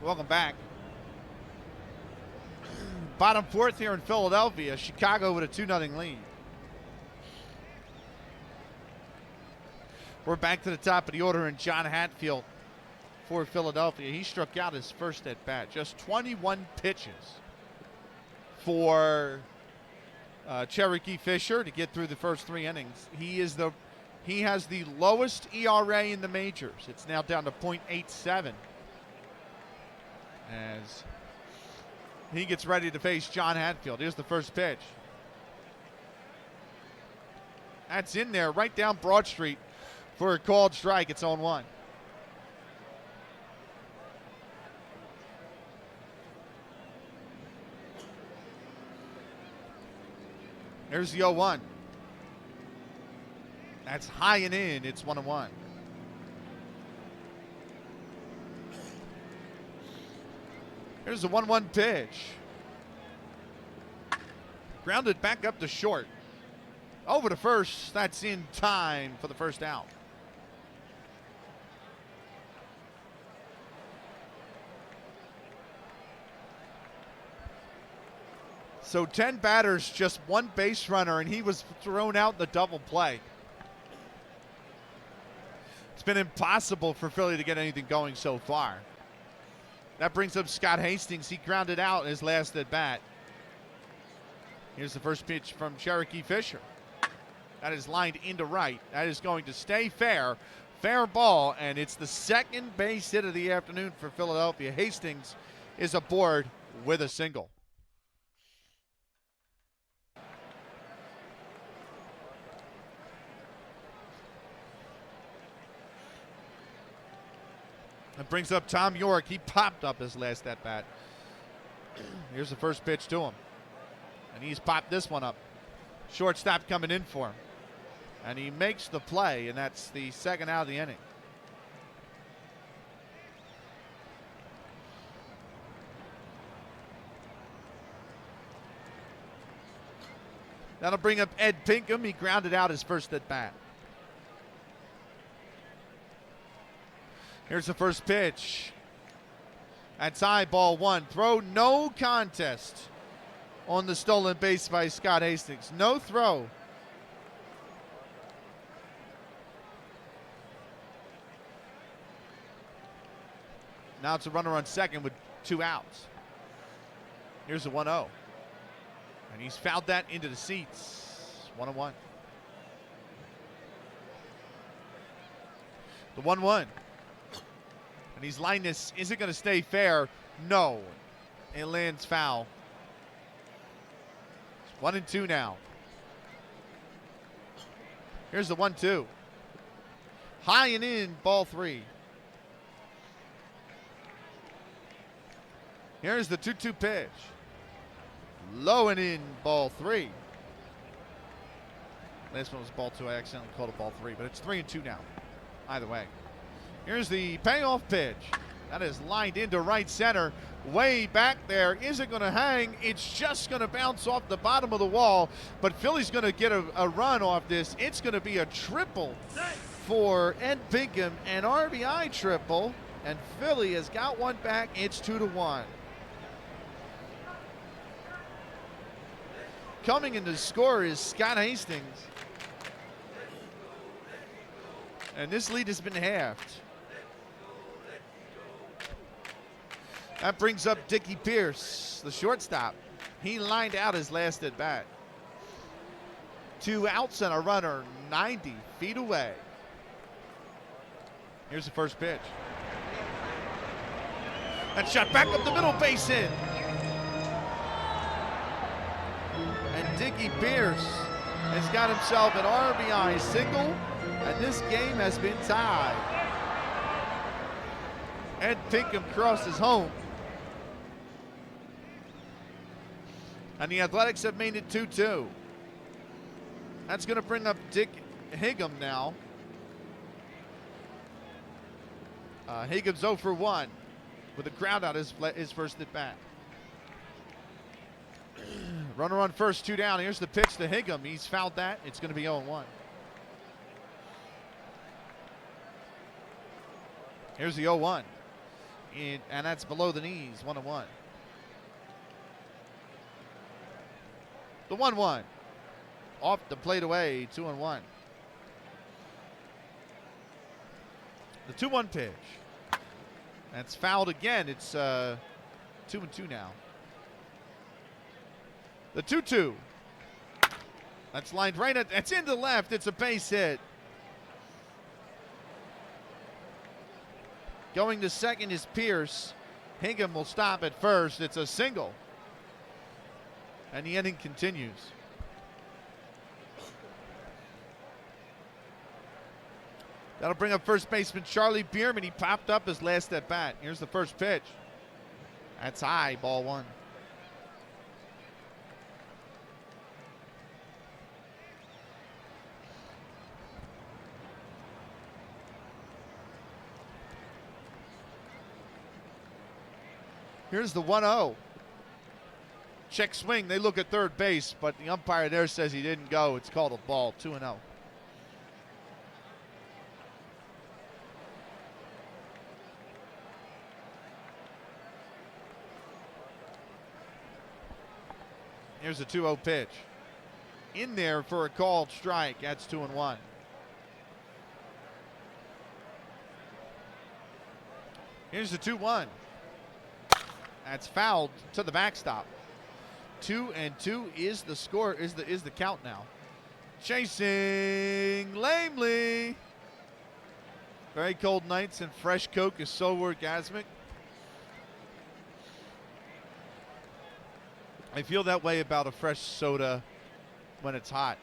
Welcome back. Bottom 4th here in Philadelphia. Chicago with a 2-0 lead. We're back to the top of the order, and John Hatfield for Philadelphia. He struck out his first at bat. Just 21 pitches for Cherokee Fisher to get through the first 3 innings. He has the lowest ERA in the majors. It's now down to .87 as he gets ready to face John Hatfield. Here's the first pitch. That's in there right down Broad Street for a called strike. It's 0-1. There's the 0-1. That's high and in. It's 1-1. Here's the 1-1 pitch. Grounded back up to short. Over to first. That's in time for the first out. So 10 batters, just 1 base runner, and he was thrown out in the double play. It's been impossible for Philly to get anything going so far. That brings up Scott Hastings. He grounded out his last at bat. Here's the first pitch from Cherokee Fisher. That is lined into right. That is going to stay fair. Fair ball, and it's the second base hit of the afternoon for Philadelphia. Hastings is aboard with a single. That brings up Tom York. He popped up his last at bat. Here's the first pitch to him. And he's popped this one up. Shortstop coming in for him. And he makes the play, and that's the second out of the inning. That'll bring up Ed Pinkham. He grounded out his first at bat. Here's the first pitch. That's high, ball one. Throw, no contest on the stolen base by Scott Hastings. No throw. Now it's a runner on second with 2 outs. Here's the 1-0. And he's fouled that into the seats. 1-1. The 1-1. And he's lined this. Is it going to stay fair? No. It lands foul. It's 1-2 now. Here's the 1-2. High and in, ball 3. Here's the 2-2 pitch. Low and in, ball 3. Last one was ball 2. I accidentally called it ball 3, but it's 3-2 now. Either way. Here's the payoff pitch. That is lined into right center. Way back there. Is it going to hang? It's just going to bounce off the bottom of the wall. But Philly's going to get a run off this. It's going to be a triple for Ed Pinkham. An RBI triple. And Philly has got one back. It's 2-1. Coming in to score is Scott Hastings. And this lead has been halved. That brings up Dickie Pierce, the shortstop. He lined out his last at bat. 2 outs and a runner 90 feet away. Here's the first pitch. That shot back up the middle, base hit. And Dickie Pierce has got himself an RBI single, and this game has been tied. Ed Pinkham crosses home. And the Athletics have made it 2-2. That's going to bring up Dick Higham now. Higham's 0 for 1 with a ground out his first at bat. Runner on first, 2 down. Here's the pitch to Higham. He's fouled that. It's going to be 0-1. Here's the 0-1. And that's below the knees, 1-1. The 1-1. Off the plate away, 2-1. The 2-1 pitch. That's fouled again. It's 2-2 now. The 2-2. That's lined right at, that's into left. It's a base hit. Going to second is Pierce. Higham will stop at first. It's a single. And the inning continues. That'll bring up first baseman Charlie Bierman. He popped up his last at bat. Here's the first pitch. That's high, ball 1. Here's the 1-0. Check swing. They look at third base, but the umpire there says he didn't go. It's called a ball, 2-0. Here's a 2-0 pitch. In there for a called strike. That's 2-1. Here's the 2-1. That's fouled to the backstop. 2-2 is the score, is the count now. Chasing lamely. Very cold nights and fresh Coke is so orgasmic. I feel that way about a fresh soda when it's hot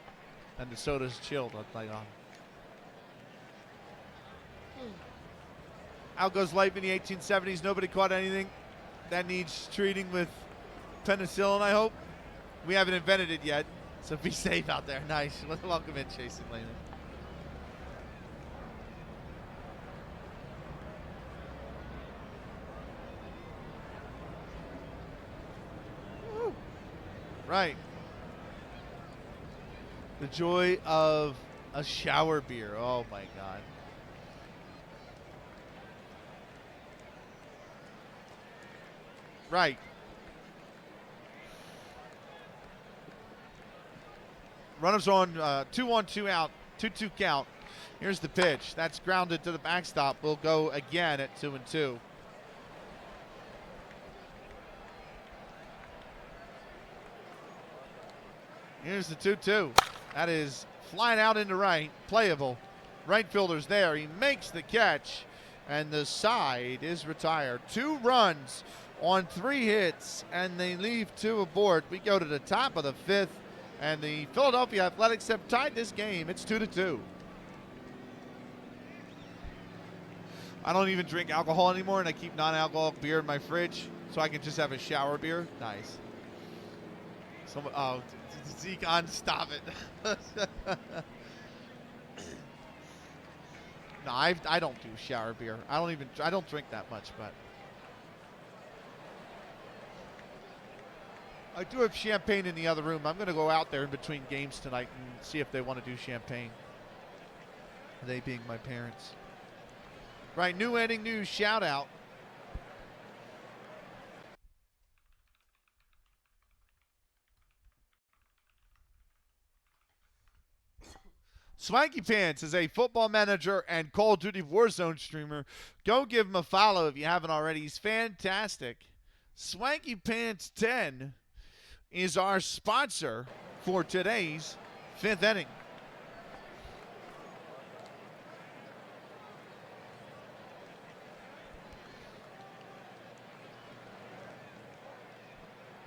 and the soda's chilled. Out goes life in the 1870s. Nobody caught anything that needs treating with penicillin, I hope. We haven't invented it yet, so be safe out there. Nice. Welcome in, Chase and Lehman. Woo. Right. The joy of a shower beer. Oh, my God. Right. Runners on 2-1-2 out, 2-2 count. Here's the pitch. That's grounded to the backstop. We'll go again at 2-2. Here's the 2-2. That is flying out into right, playable. Right fielder's there. He makes the catch, and the side is retired. 2 runs on 3 hits, and they leave 2 aboard. We go to the top of the 5th, and the Philadelphia Athletics have tied this game. It's 2-2. I don't even drink alcohol anymore, and I keep non-alcoholic beer in my fridge, so I can just have a shower beer. Nice. Oh, Zeke, stop it. No, I don't do shower beer. I don't drink that much, but I do have champagne in the other room. I'm going to go out there in between games tonight and see if they want to do champagne. They being my parents. Right, new inning, new shout out. Swanky Pants is a football manager and Call of Duty Warzone streamer. Go give him a follow if you haven't already. He's fantastic. Swanky Pants 10 is our sponsor for today's 5th inning.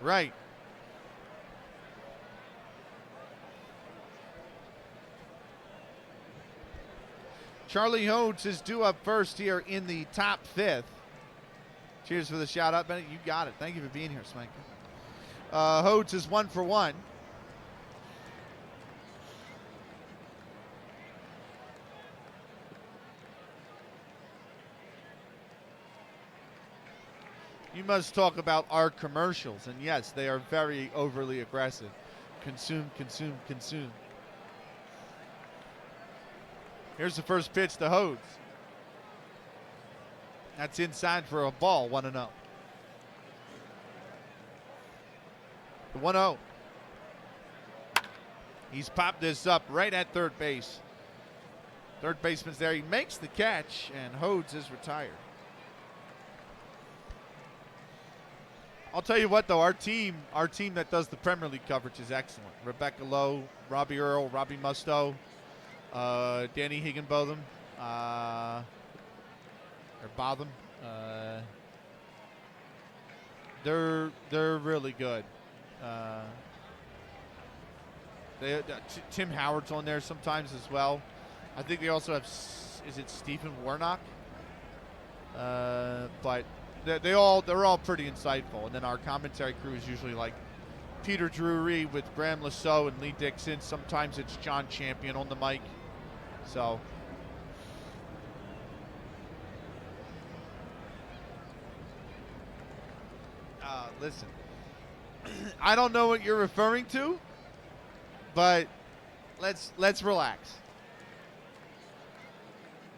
Right. Charlie Hodes is due up first here in the top 5th. Cheers for the shout out, Bennett. You got it. Thank you for being here, Swanky. Hodes is 1 for 1. You must talk about our commercials, and yes, they are very overly aggressive. Consume, consume, consume. Here's the first pitch to Hodes. That's inside for a ball, 1-0. The 1-0. He's popped this up right at third base. Third baseman's there. He makes the catch, and Hodes is retired. I'll tell you what, though, our team that does the Premier League coverage is excellent. Rebecca Lowe, Robbie Earl, Robbie Musto, Danny Higginbotham, or Botham. They're really good. Tim Howard's on there sometimes as well. I think they also have, is it Stephen Warnock? But they're all pretty insightful. And then our commentary crew is usually like Peter Drury with Graham Lasso and Lee Dixon. Sometimes it's John Champion on the mic. So listen, I don't know what you're referring to, but let's relax.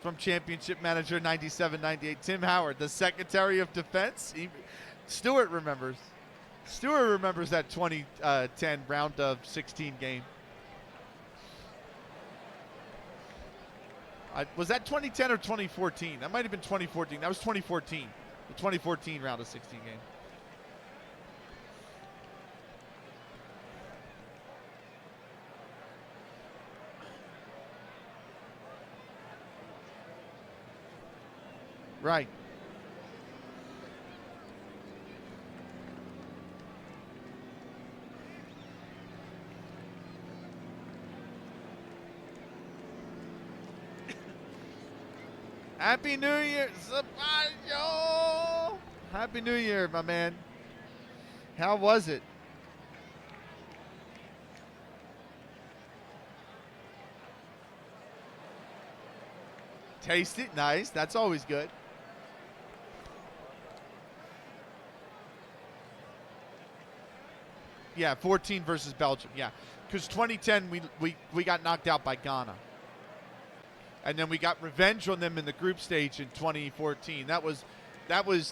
From Championship Manager 97-98, Tim Howard, the Secretary of Defense. Stewart remembers. Stewart remembers that 2010 round of 16 game. Was that 2010 or 2014? That might have been 2014. That was 2014. The 2014 round of 16 game. Right. Happy New Year, Sabayo! Happy New Year, my man. How was it? Taste it, nice. That's always good. Yeah, 14 versus Belgium. Yeah, because 2010 we got knocked out by Ghana, and then we got revenge on them in the group stage in 2014. That was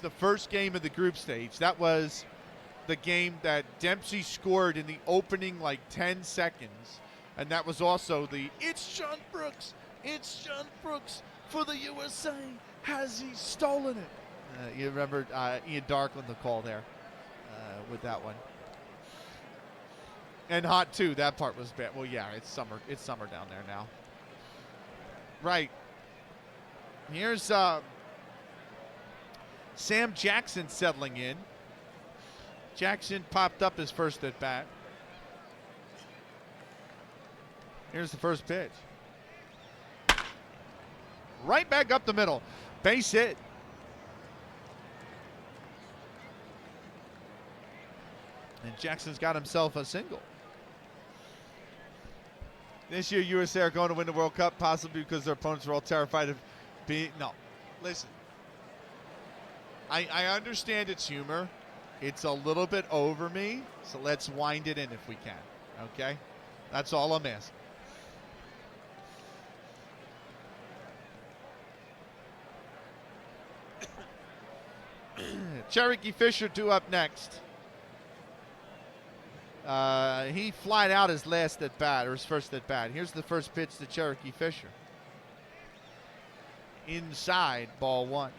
the first game of the group stage. That was the game that Dempsey scored in the opening 10 seconds, and that was also the it's John Brooks for the USA. Has he stolen it? You remember Ian Darkland the call there with that one. And hot too. That part was bad. Well, yeah, it's summer. It's summer down there now. Right. Here's Sam Jackson settling in. Jackson popped up his first at bat. Here's the first pitch. Right back up the middle. Base hit. And Jackson's got himself a single. This year, USA are going to win the World Cup, possibly because their opponents are all terrified of being. No. Listen. I understand its humor. It's a little bit over me, so let's wind it in if we can. Okay? That's all I'm asking. Cherokee Fisher due up next. He flied out his last at bat, or his first at bat. Here's the first pitch to Cherokee Fisher. Inside, ball one.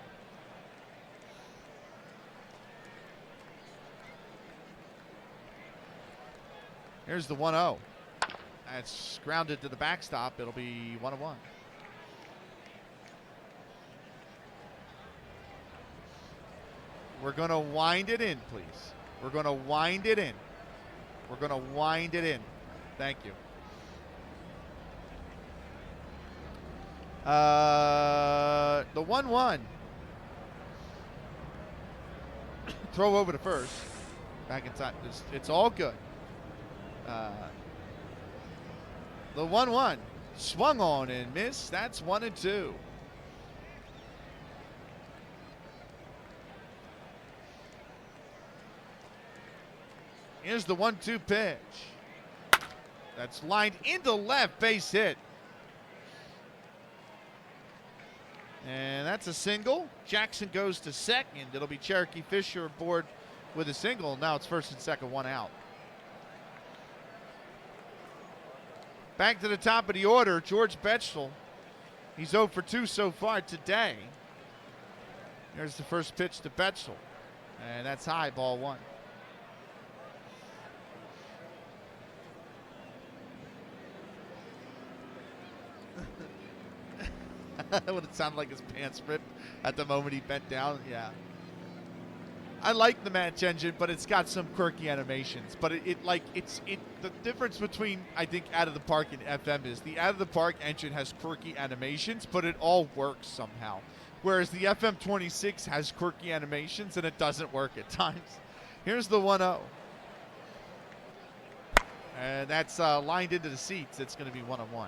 Here's the 1-0. That's grounded to the backstop. It'll be 1-1. We're going to wind it in, please. We're going to wind it in. We're going to wind it in. Thank you. The 1-1. Throw over to first. Back in time. It's all good. The 1-1. Swung on and missed. That's 1-2. Here's the 1-2 pitch. That's lined into left, base hit. And that's a single. Jackson goes to second. It'll be Cherokee Fisher aboard with a single. Now it's first and second, one out. Back to the top of the order, George Betchel. He's 0 for 2 so far today. Here's the first pitch to Betchel. And that's high, ball one. Would it sound like his pants ripped at the moment he bent down? Yeah. I like the match engine, but it's got some quirky animations. But the difference between, I think, Out of the Park and FM is the Out of the Park engine has quirky animations, but it all works somehow. Whereas the FM 26 has quirky animations and it doesn't work at times. Here's the 1-0. And that's lined into the seats. It's going to be 1-1.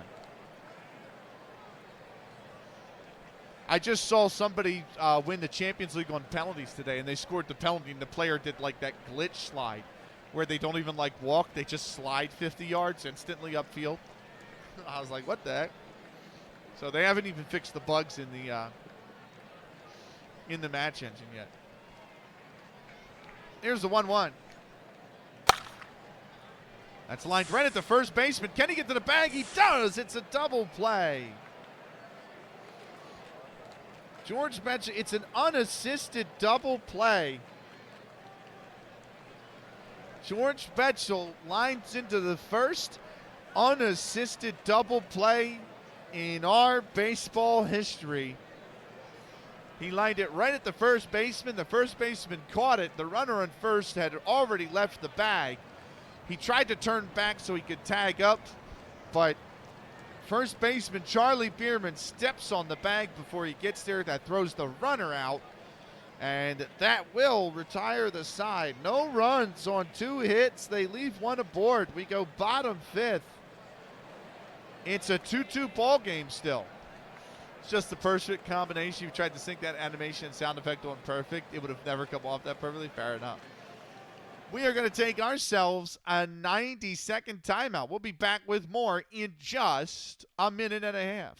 I just saw somebody win the Champions League on penalties today, and they scored the penalty, and the player did that glitch slide where they don't even walk. They just slide 50 yards instantly upfield. I was like, what the heck? So they haven't even fixed the bugs in the match engine yet. Here's the 1-1. That's lined right at the first baseman. Can he get to the bag? He does. It's a double play. George Betchel, it's an unassisted double play. George Betchel lines into the first unassisted double play in our baseball history. He lined it right at the first baseman. The first baseman caught it. The runner on first had already left the bag. He tried to turn back so he could tag up, but First baseman Charlie Bierman steps on the bag before he gets there. That throws the runner out, and that will retire the side. No runs on 2 hits. They leave 1 aboard. We go bottom 5th. It's a 2-2 ball game still. It's just the perfect combination. You tried to sync that animation and sound effect on perfect. It would have never come off that perfectly. Fair enough. We are going to take ourselves a 90-second timeout. We'll be back with more in just a minute and a half.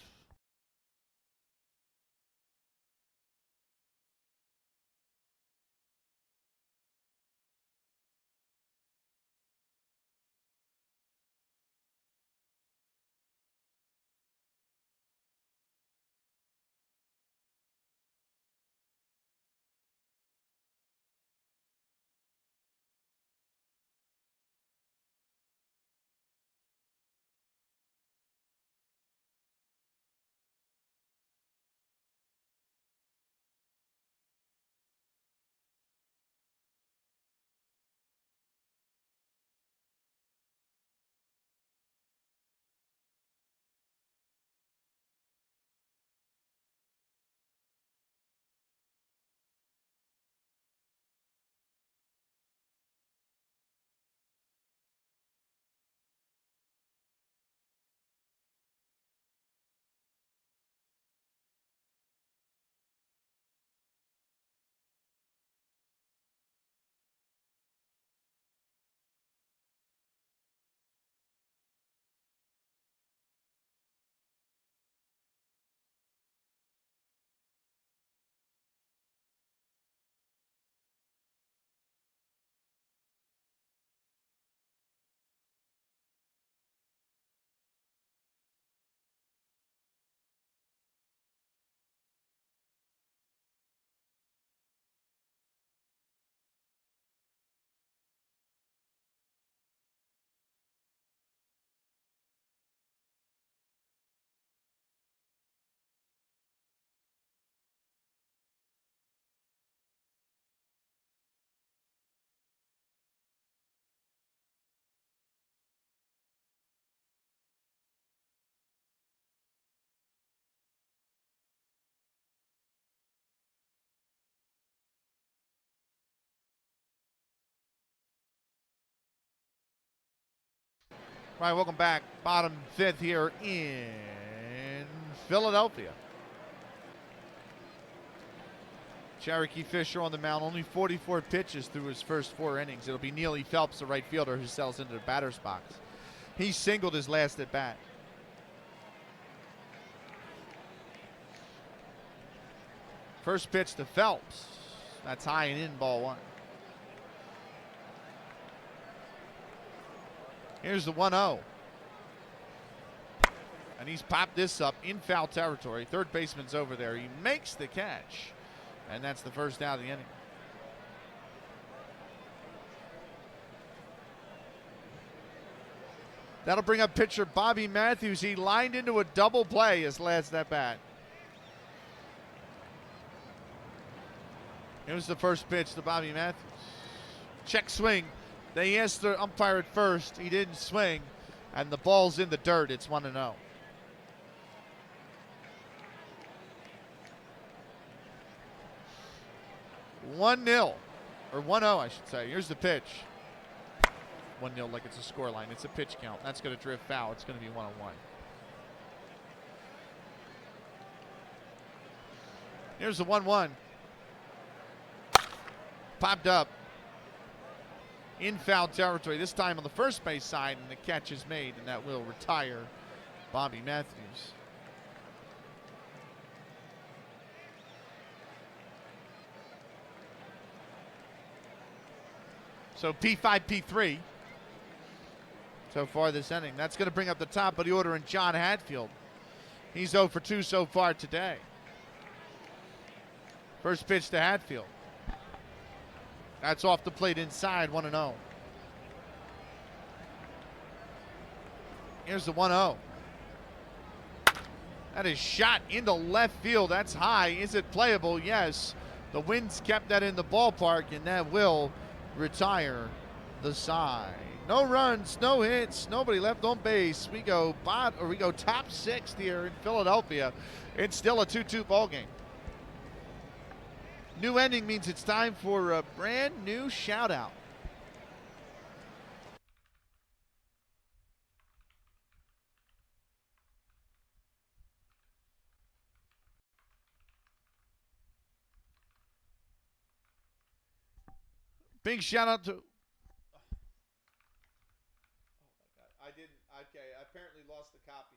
Right, welcome back. Bottom 5th here in Philadelphia. Cherokee Fisher on the mound, only 44 pitches through his first 4 innings. It'll be Neely Phelps, the right fielder, who settles into the batter's box. He singled his last at bat. First pitch to Phelps. That's high and in, ball 1. Here's the 1-0. And he's popped this up in foul territory. Third baseman's over there. He makes the catch. And that's the first out of the inning. That'll bring up pitcher Bobby Matthews. He lined into a double play his last at bat. Here's the first pitch to Bobby Matthews. Check swing. They asked the umpire at first. He didn't swing. And the ball's in the dirt. It's 1-0. Or 1-0, I should say. Here's the pitch. 1-0 like it's a score line. It's a pitch count. That's going to drift foul. It's going to be 1-1. Here's the 1-1. Popped up in foul territory. This time on the first base side, and the catch is made, and that will retire Bobby Matthews. So P5, P3 so far this inning. That's going to bring up the top of the order in John Hatfield. He's 0 for 2 so far today. First pitch to Hatfield. That's off the plate inside, 1-0. Here's the 1-0. That is shot into left field. That's high. Is it playable? Yes. The wind's kept that in the ballpark, and that will retire the side. No runs, no hits, nobody left on base. We go top 6 here in Philadelphia. It's still a 2-2 ball game. New ending means it's time for a brand new shout out. Big shout out to. Oh my God. I didn't. Okay. I apparently lost the copy.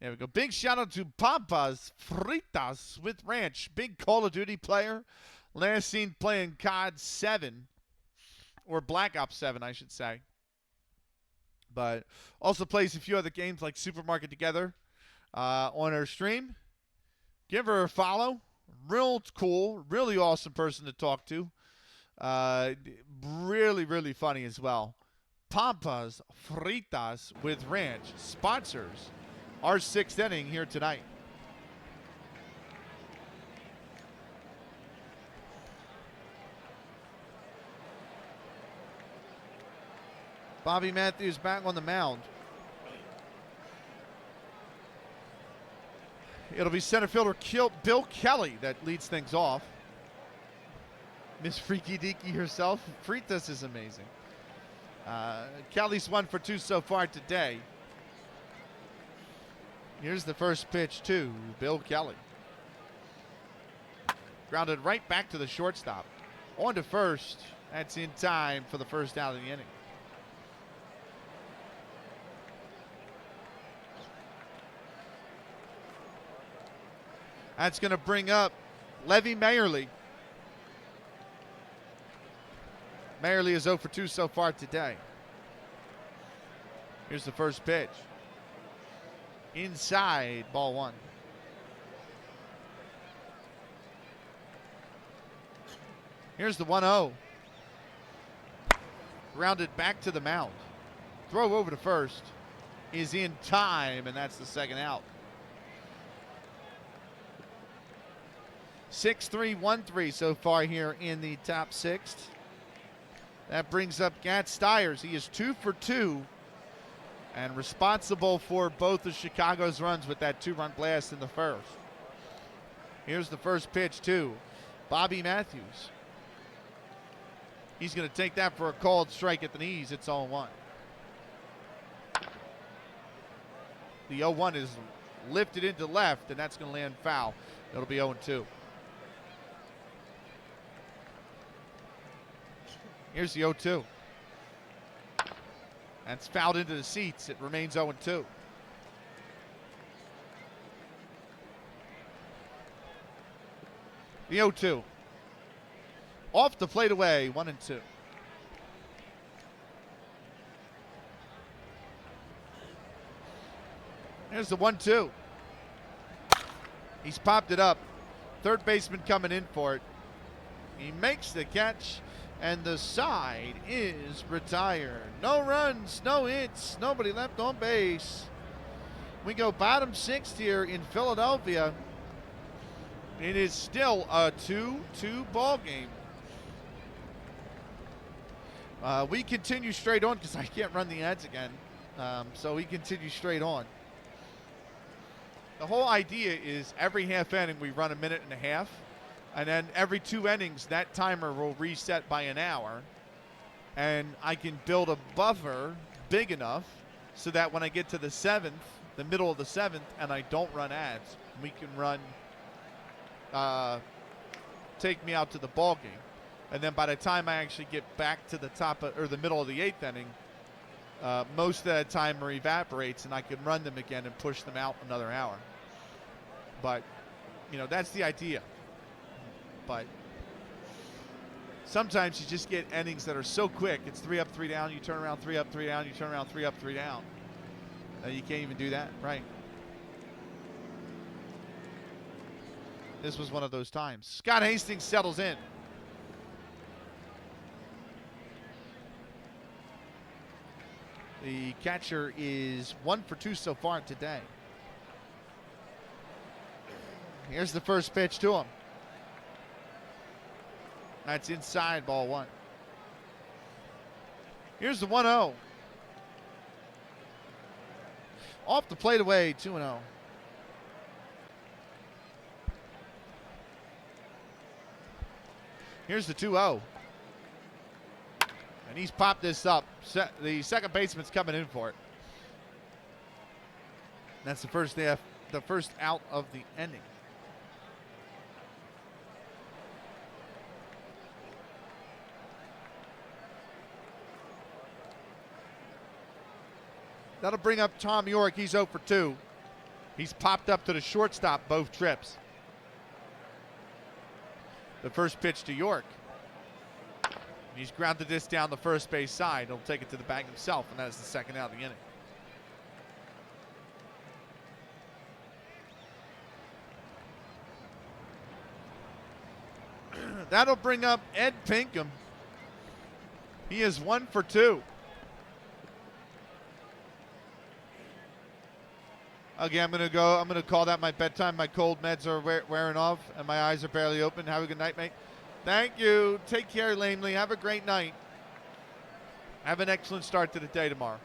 There we go. Big shout out to Papas Fritas with Ranch. Big Call of Duty player. Last seen playing COD 7. Or Black Ops 7, I should say. But also plays a few other games like Supermarket Together on her stream. Give her a follow. Real cool. Really awesome person to talk to. Really, really funny as well. Pampas Fritas with Ranch sponsors our 6th inning here tonight. Bobby Matthews back on the mound. It'll be center fielder Bill Kelly that leads things off. Miss Freaky Deaky herself. Fritas is amazing. Kelly's 1 for 2 so far today. Here's the first pitch to Bill Kelly. Grounded right back to the shortstop. On to first. That's in time for the first out of the inning. That's going to bring up Levy Mayerly. Mayerly is 0 for 2 so far today. Here's the first pitch. Inside, ball 1. Here's the 1-0. Grounded back to the mound. Throw over to first is in time, and that's the second out. 6-3-1-3 so far here in the top 6th. That brings up Gat Stiers. He is 2 for 2 and responsible for both of Chicago's runs with that 2-run blast in the first. Here's the first pitch to Bobby Matthews. He's going to take that for a called strike at the knees. It's 0-1. The 0-1 is lifted into left, and that's going to land foul. It'll be 0-2. Here's the 0-2. That's fouled into the seats. It remains 0-2. The 0-2. Off the plate away, 1-2. Here's the 1-2. He's popped it up. Third baseman coming in for it. He makes the catch, and the side is retired. No runs, no hits, nobody left on base. We go bottom 6th here in Philadelphia. It is still a 2-2 ball game. We continue straight on because I can't run the ads again. So we continue straight on. The whole idea is every half inning we run a minute and a half. And then every 2 innings, that timer will reset by an hour. And I can build a buffer big enough so that when I get to the 7th, the middle of the 7th, and I don't run ads, we can run, take me out to the ball game. And then by the time I actually get back to the top or the middle of the 8th inning, most of that timer evaporates and I can run them again and push them out another hour. But, you know, that's the idea. But sometimes you just get innings that are so quick. It's 3 up, 3 down. You turn around, 3 up, 3 down. You turn around, 3 up, 3 down. You can't even do that, right? This was one of those times. Scott Hastings settles in. The catcher is 1 for 2 so far today. Here's the first pitch to him. That's inside, ball one. Here's the 1-0. Off the plate away, 2-0. Here's the 2-0. And he's popped this up. The second baseman's coming in for it. That's the first out of the inning. That'll bring up Tom York. He's 0 for 2. He's popped up to the shortstop both trips. The first pitch to York. He's grounded this down the first base side. He'll take it to the bag himself, and that is the second out of the inning. That'll bring up Ed Pinkham. He is 1 for 2. Okay, I'm going to call that my bedtime. My cold meds are wearing off, and my eyes are barely open. Have a good night, mate. Thank you. Take care, Langley. Have a great night. Have an excellent start to the day tomorrow.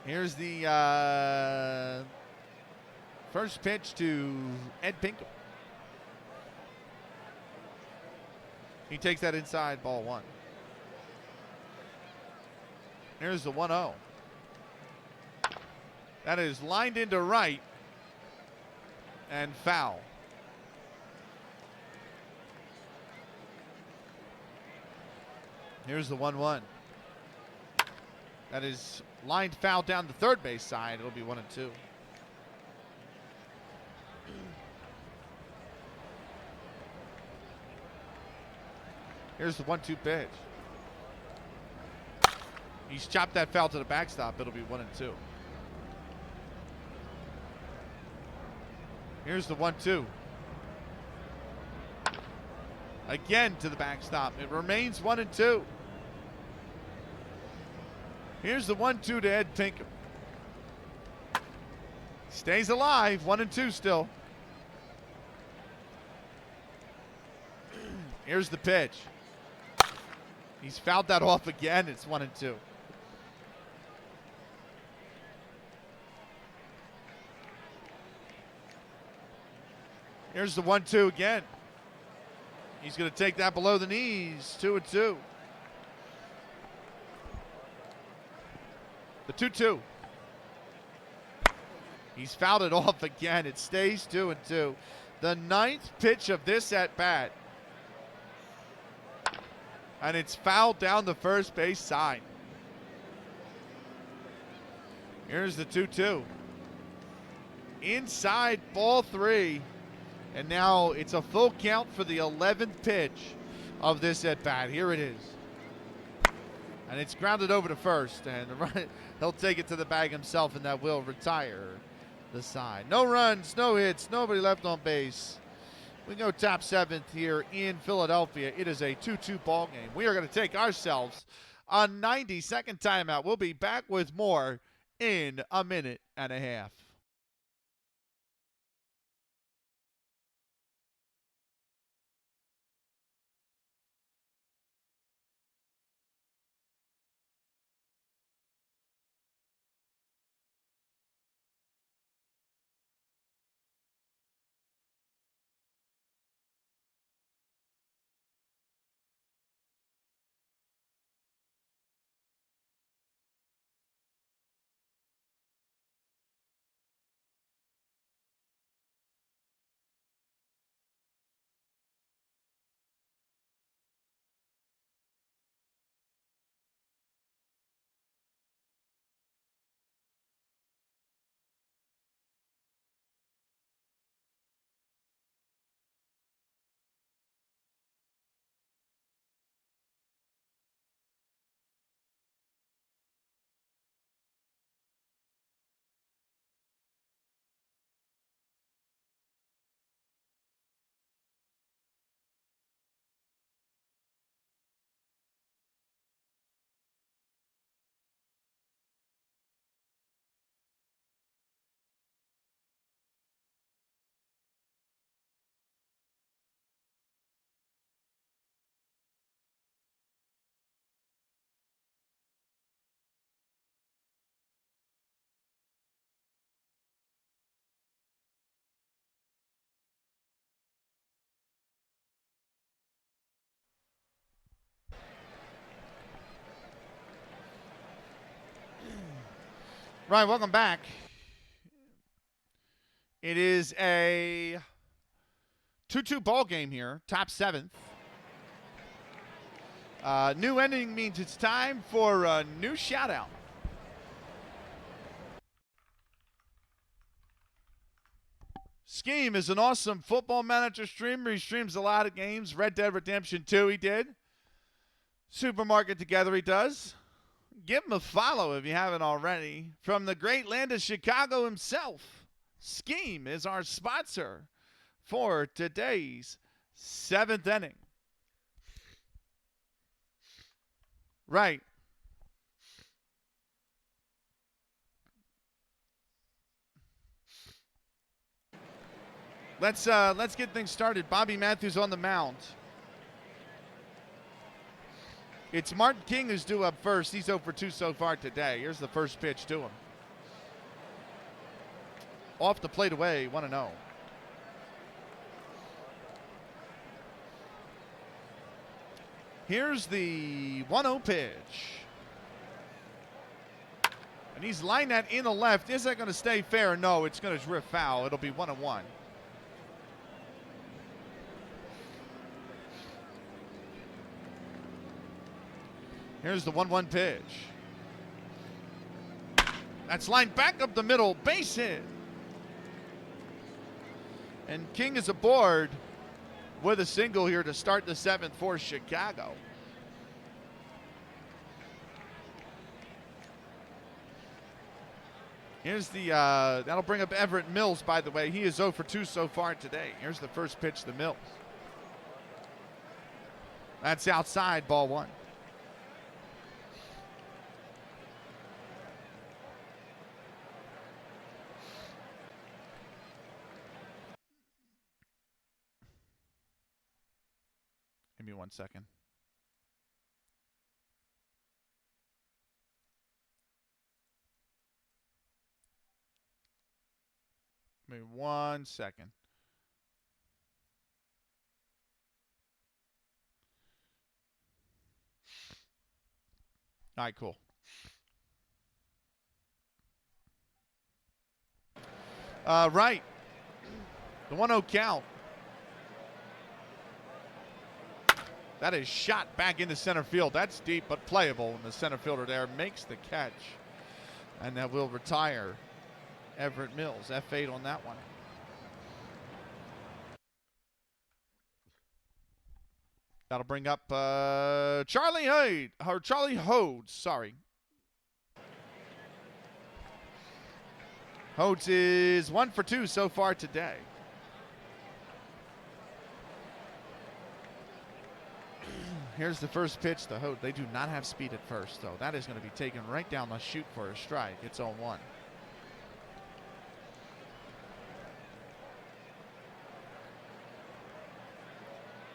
Here's the first pitch to Ed Pinkham. He takes that inside, ball one. Here's the 1-0. That is lined into right and foul. Here's the 1-1. That is lined foul down the third base side. It'll be 1-2. Here's the 1-2 pitch. He's chopped that foul to the backstop. It'll be 1-2. Here's the 1-2. Again to the backstop. It remains 1-2. Here's the 1-2 to Ed Pinkham. Stays alive. 1-2 still. Here's the pitch. He's fouled that off again. It's 1-2. Here's the 1-2 again. He's going to take that below the knees. 2-2. The 2-2. He's fouled it off again. It stays 2-2. The ninth pitch of this at bat. And it's fouled down the first base side. Here's the 2-2. Inside, ball three. And now it's a full count for the 11th pitch of this at bat. Here it is. And it's grounded over to first. And he'll take it to the bag himself, and that will retire the side. No runs, no hits, nobody left on base. We go top seventh here in Philadelphia. It is a 2-2 ball game. We are going to take ourselves a 90-second timeout. We'll be back with more in a minute and a half. Right, welcome back. It is a 2-2 ball game here, top 7th. New ending means it's time for a new shout-out. Scheme is an awesome football manager streamer. He streams a lot of games. Red Dead Redemption 2 he did. Supermarket Together he does. Give him a follow if you haven't already. From the great land of Chicago himself, Scheme is our sponsor for today's 7th inning. Right. Let's get things started. Bobby Matthews on the mound. It's Martin King who's due up first. He's 0 for 2 so far today. Here's the first pitch to him. Off the plate away, 1-0. Here's the 1-0 pitch. And he's lined that in the left. Is that going to stay fair? No, it's going to drift foul. It'll be 1-1. Here's the 1-1 pitch. That's lined back up the middle. Base hit. And King is aboard with a single here to start the 7th for Chicago. Here's the, that'll bring up Everett Mills, by the way. He is 0 for 2 so far today. Here's the first pitch to Mills. That's outside, ball 1. Give me 1 second. Give me 1 second. All right, cool. Right. The 1-0 count. That is shot back into center field. That's deep but playable. And the center fielder there makes the catch. And that will retire Everett Mills. F8 on that one. That'll bring up Charlie Hodes. Sorry. Hodes is 1 for 2 so far today. Here's the first pitch to Hodes. They do not have speed at first, though. That is going to be taken right down the chute for a strike. It's 0-1.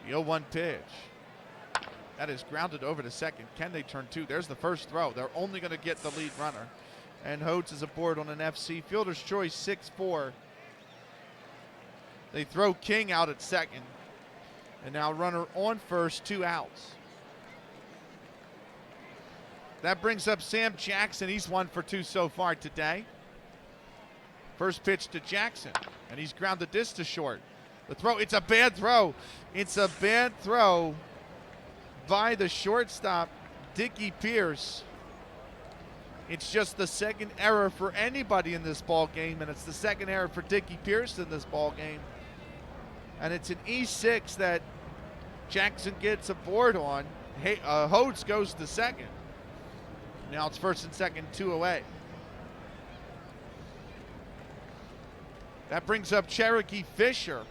The 0-1 pitch. That is grounded over to second. Can they turn 2? There's the first throw. They're only going to get the lead runner. And Hodes is aboard on an FC. Fielder's choice 6-4. They throw King out at second. And now runner on first, 2 outs. That brings up Sam Jackson. He's 1 for 2 so far today. First pitch to Jackson. And he's grounded this to short. The throw, it's a bad throw. It's a bad throw by the shortstop, Dickie Pierce. It's just the second error for anybody in this ball game, and it's the second error for Dickie Pierce in this ball game. And it's an E6 that Jackson gets aboard on. Hodes goes to second. Now it's first and second, 2 away. That brings up Cherokee Fisher,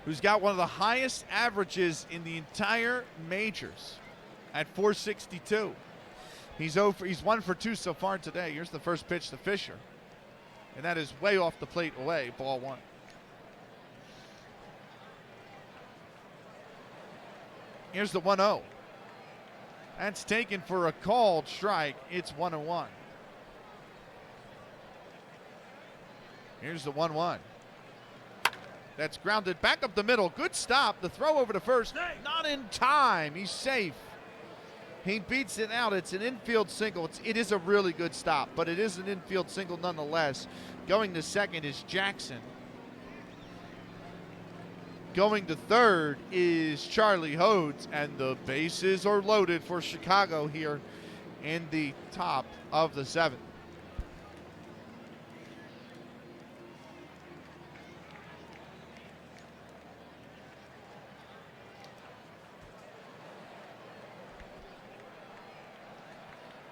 who's got one of the highest averages in the entire majors at 462. He's 1 for 2 so far today. Here's the first pitch to Fisher. And that is way off the plate away, ball 1. Here's the 1-0. That's taken for a called strike. It's 1-1. Here's the 1-1. That's grounded back up the middle. Good stop. The throw over to first. Not in time. He's safe. He beats it out. It's an infield single. It is a really good stop, but it is an infield single nonetheless. Going to second is Jackson. Going to third is Charlie Hodes, and the bases are loaded for Chicago here in the top of the seventh.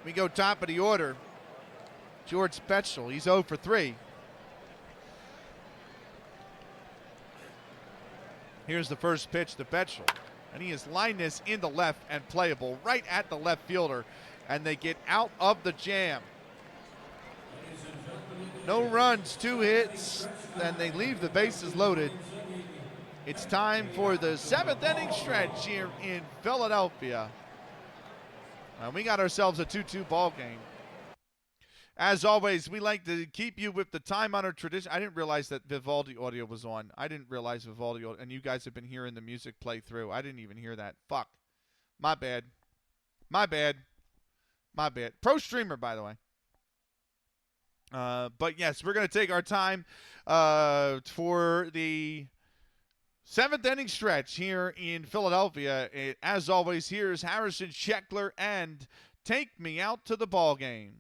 We go top of the order. George Spetchel, he's 0 for 3. Here's the first pitch to Betchel, and he has lined this in the left and playable right at the left fielder, and they get out of the jam. No runs, 2 hits, and they leave the bases loaded. It's time for the 7th inning stretch here in Philadelphia. And we got ourselves a 2-2 ball game. As always, we like to keep you with the time-honored tradition. I didn't realize that Vivaldi audio was on. I didn't realize Vivaldi audio, and you guys have been hearing the music play through. I didn't even hear that. Fuck. My bad. My bad. My bad. Pro streamer, by the way. But yes, we're going to take our time for the 7th inning stretch here in Philadelphia. As always, here's Harrison Scheckler and Take Me Out to the Ball Game.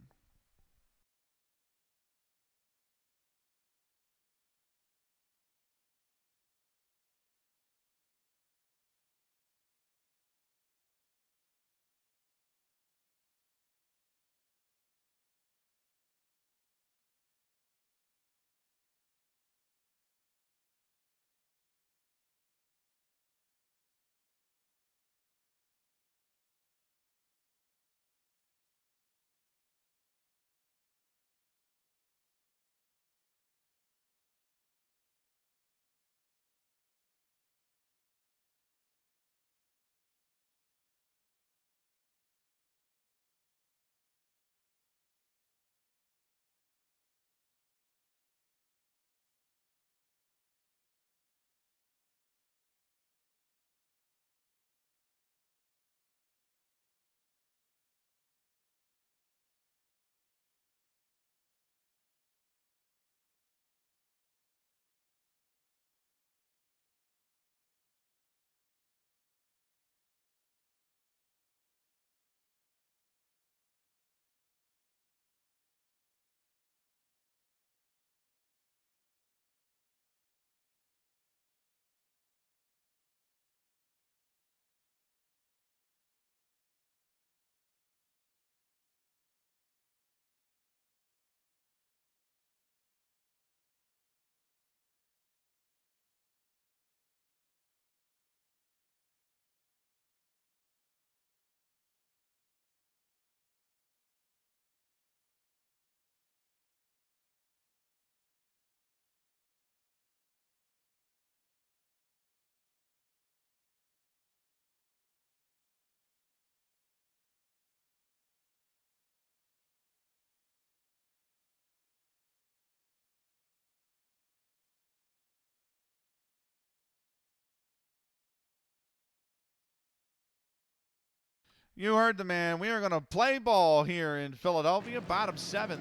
You heard the man. We are going to play ball here in Philadelphia, bottom 7th.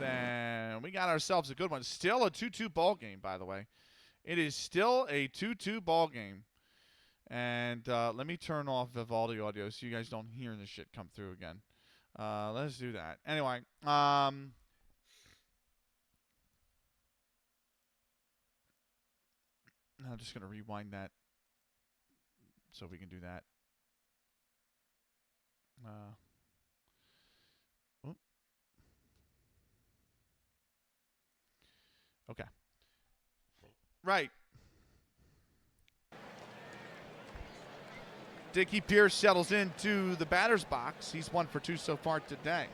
And we got ourselves a good one. Still a 2-2 ball game, by the way. It is still a 2-2 ball game. And let me turn off Vivaldi audio so you guys don't hear this shit come through again. Let's do that. Anyway, I'm just going to rewind that so we can do that. Okay. Right. Dickie Pierce settles into the batter's box. He's 1 for 2 so far today.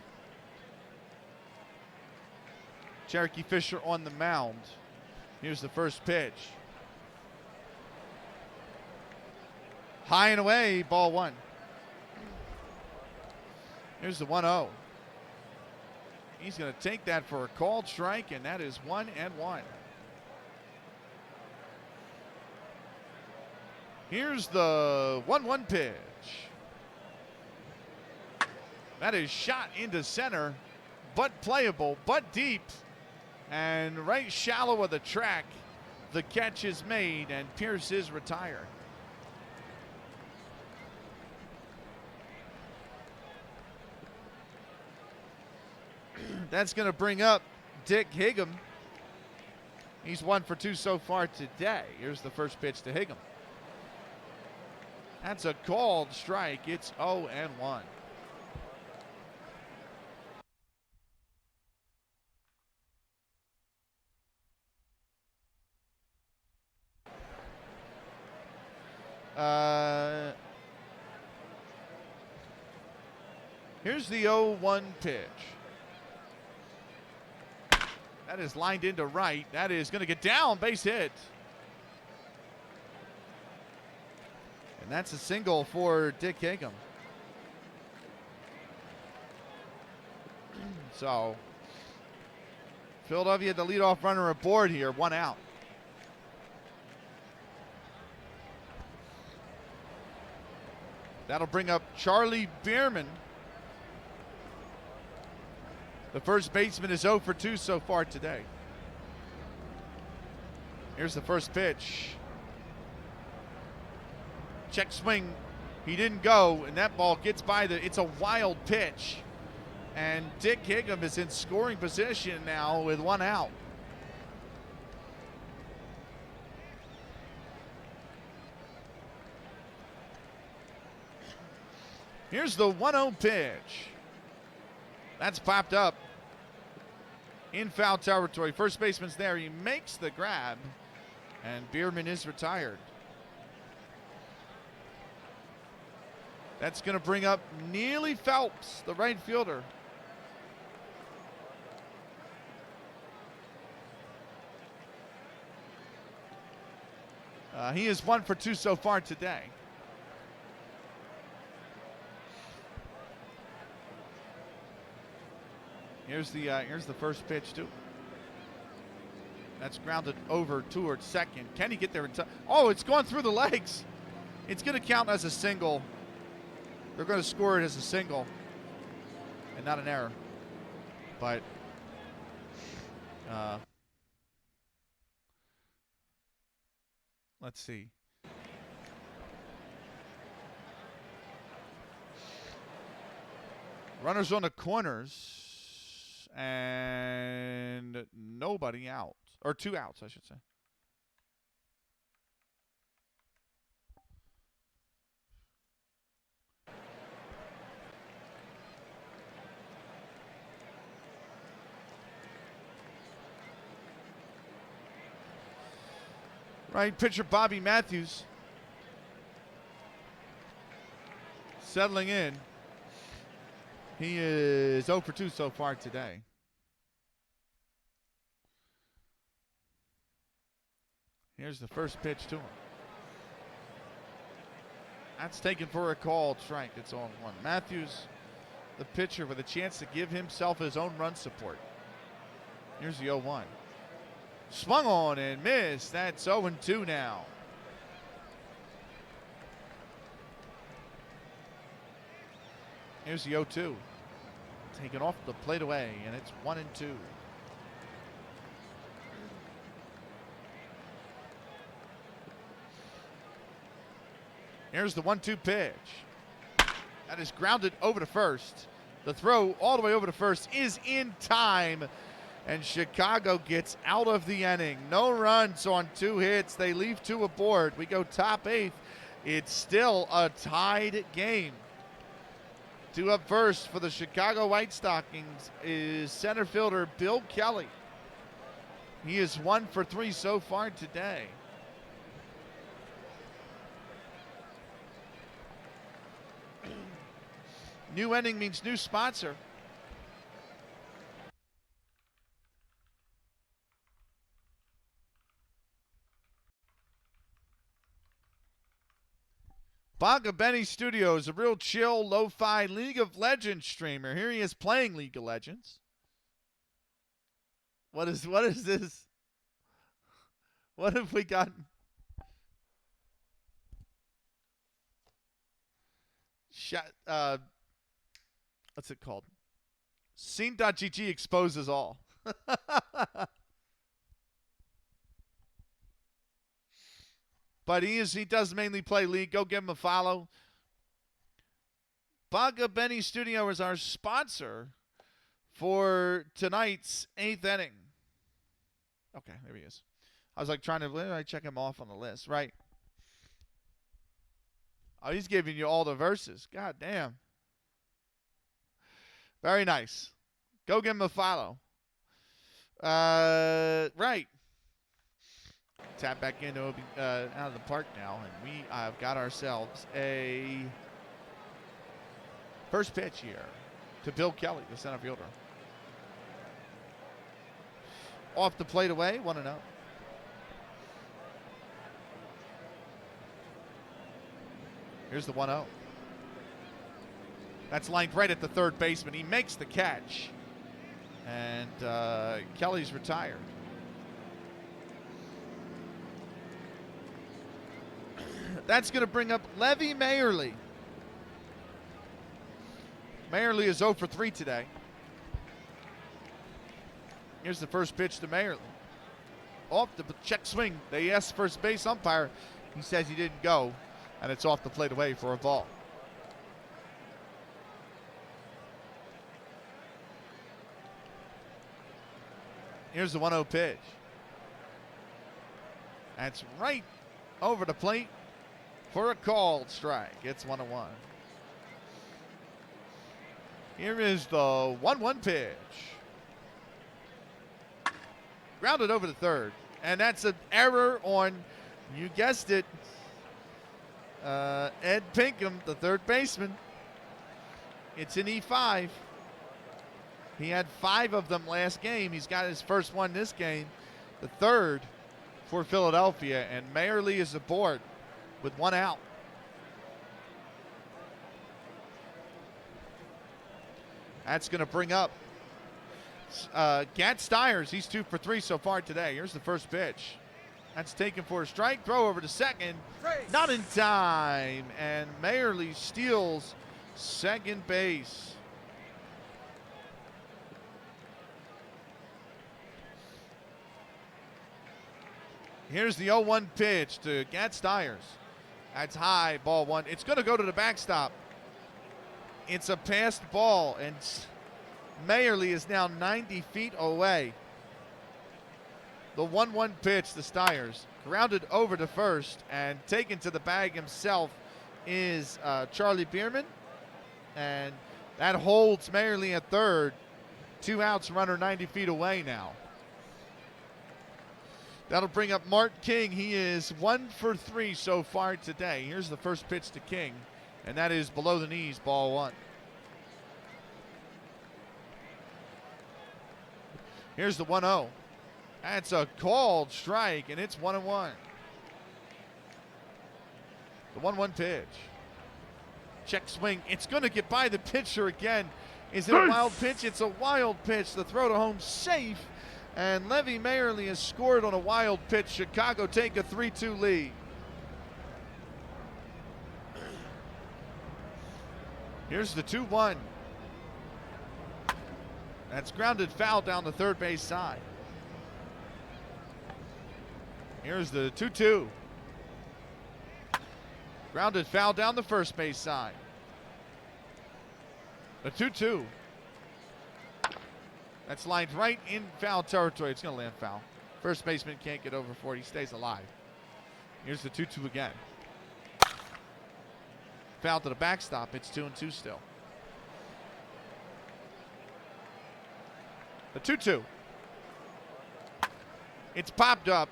Cherokee Fisher on the mound. Here's the first pitch. High and away, ball 1. Here's the 1-0. He's going to take that for a called strike, and that is 1-1. Here's the 1-1 pitch. That is shot into center, but playable, but deep, and right shallow of the track. The catch is made, and Pierce is retired. That's going to bring up Dick Higham. He's 1 for 2 so far today. Here's the first pitch to Higham. That's a called strike. It's 0-1. Here's the 0-1 pitch. That is lined into right. That is going to get down, base hit. And that's a single for Dick Higham. So, Philadelphia, the leadoff runner aboard here, 1 out. That'll bring up Charlie Bierman. The first baseman is 0 for 2 so far today. Here's the first pitch. Check swing. He didn't go, and that ball gets by it's a wild pitch. And Dick Higham is in scoring position now with 1 out. Here's the 1-0 pitch. That's popped up in foul territory. First baseman's there. He makes the grab, and Bierman is retired. That's going to bring up Neely Phelps, the right fielder. He is 1 for 2 so far today. Here's the first pitch too. That's grounded over towards second. Can he get there in time? Oh, it's gone through the legs. It's going to count as a single. They're going to score it as a single and not an error. But let's see. Runners on the corners. And nobody out. Or 2 outs, I should say. Right, pitcher Bobby Matthews settling in. He is 0 for 2 so far today. Here's the first pitch to him. That's taken for a called strike. It's 0-1. Matthews, the pitcher, with a chance to give himself his own run support. Here's the 0-1. Swung on and missed. That's 0-2 now. Here's the 0-2. Taken off the plate away, and it's 1-2. Here's the 1-2 pitch. That is grounded over to first. The throw all the way over to first is in time, and Chicago gets out of the inning. No runs on 2 hits. They leave 2 aboard. We go top 8th. It's still a tied game. 2 up first for the Chicago White Stockings is center fielder Bill Kelly. He is 1 for 3 so far today. New inning means new sponsor. Bonga Benny Studios, a real chill, lo-fi League of Legends streamer. Here he is playing League of Legends. What is this? What have we gotten? what's it called? Scene.gg exposes all. But he does mainly play league. Go give him a follow. Baga Benny Studio is our sponsor for tonight's 8th inning. Okay, there he is. I was like trying to check him off on the list. Right. Oh, he's giving you all the verses. God damn. Very nice. Go give him a follow. Right. Tap back into out of the park now, and we have got ourselves a first pitch here to Bill Kelly, the center fielder. Off the plate away, 1-0. Here's the 1-0. That's lined right at the third baseman. He makes the catch, and Kelly's retired. That's going to bring up Levy Mayerly. Mayerly is 0 for 3 today. Here's the first pitch to Mayerly. Off the check swing. They asked first base umpire. He says he didn't go, and it's off the plate away for a ball. Here's the 1-0 pitch. That's right over the plate for a called strike. It's 1-1. Here is the 1-1 pitch. Grounded over the third. And that's an error on, you guessed it, Ed Pinkham, the third baseman. It's an E5. He had 5 of them last game. He's got his first one this game, the third for Philadelphia. And Mayerly is aboard with 1 out. That's going to bring up Gat Stiers. He's 2 for 3 so far today. Here's the first pitch. That's taken for a strike. Throw over to second. Not in time. And Mayerly steals second base. Here's the 0-1 pitch to Gat Stiers. That's high, ball 1. It's going to go to the backstop. It's a passed ball, and Mayerly is now 90 feet away. The 1-1 pitch to Stiers, grounded over to first, and taken to the bag himself is Charlie Bierman, and that holds Mayerly at third. 2 outs, runner 90 feet away now. That'll bring up Mark King. He is 1 for 3 so far today. Here's the first pitch to King, and that is below the knees, ball 1. Here's the 1-0. That's a called strike, and it's 1-1. The 1-1 pitch. Check swing. It's going to get by the pitcher again. Is it a wild pitch? It's a wild pitch. The throw to home safe. And Levy Mayerly has scored on a wild pitch. Chicago take a 3-2 lead. Here's the 2-1. That's grounded foul down the third base side. Here's the 2-2. Grounded foul down the first base side. The 2-2. That's lined right in foul territory. It's going to land foul. First baseman can't get over for it. He stays alive. Here's the 2-2 again. Foul to the backstop. It's 2-2 still. The 2-2. It's popped up.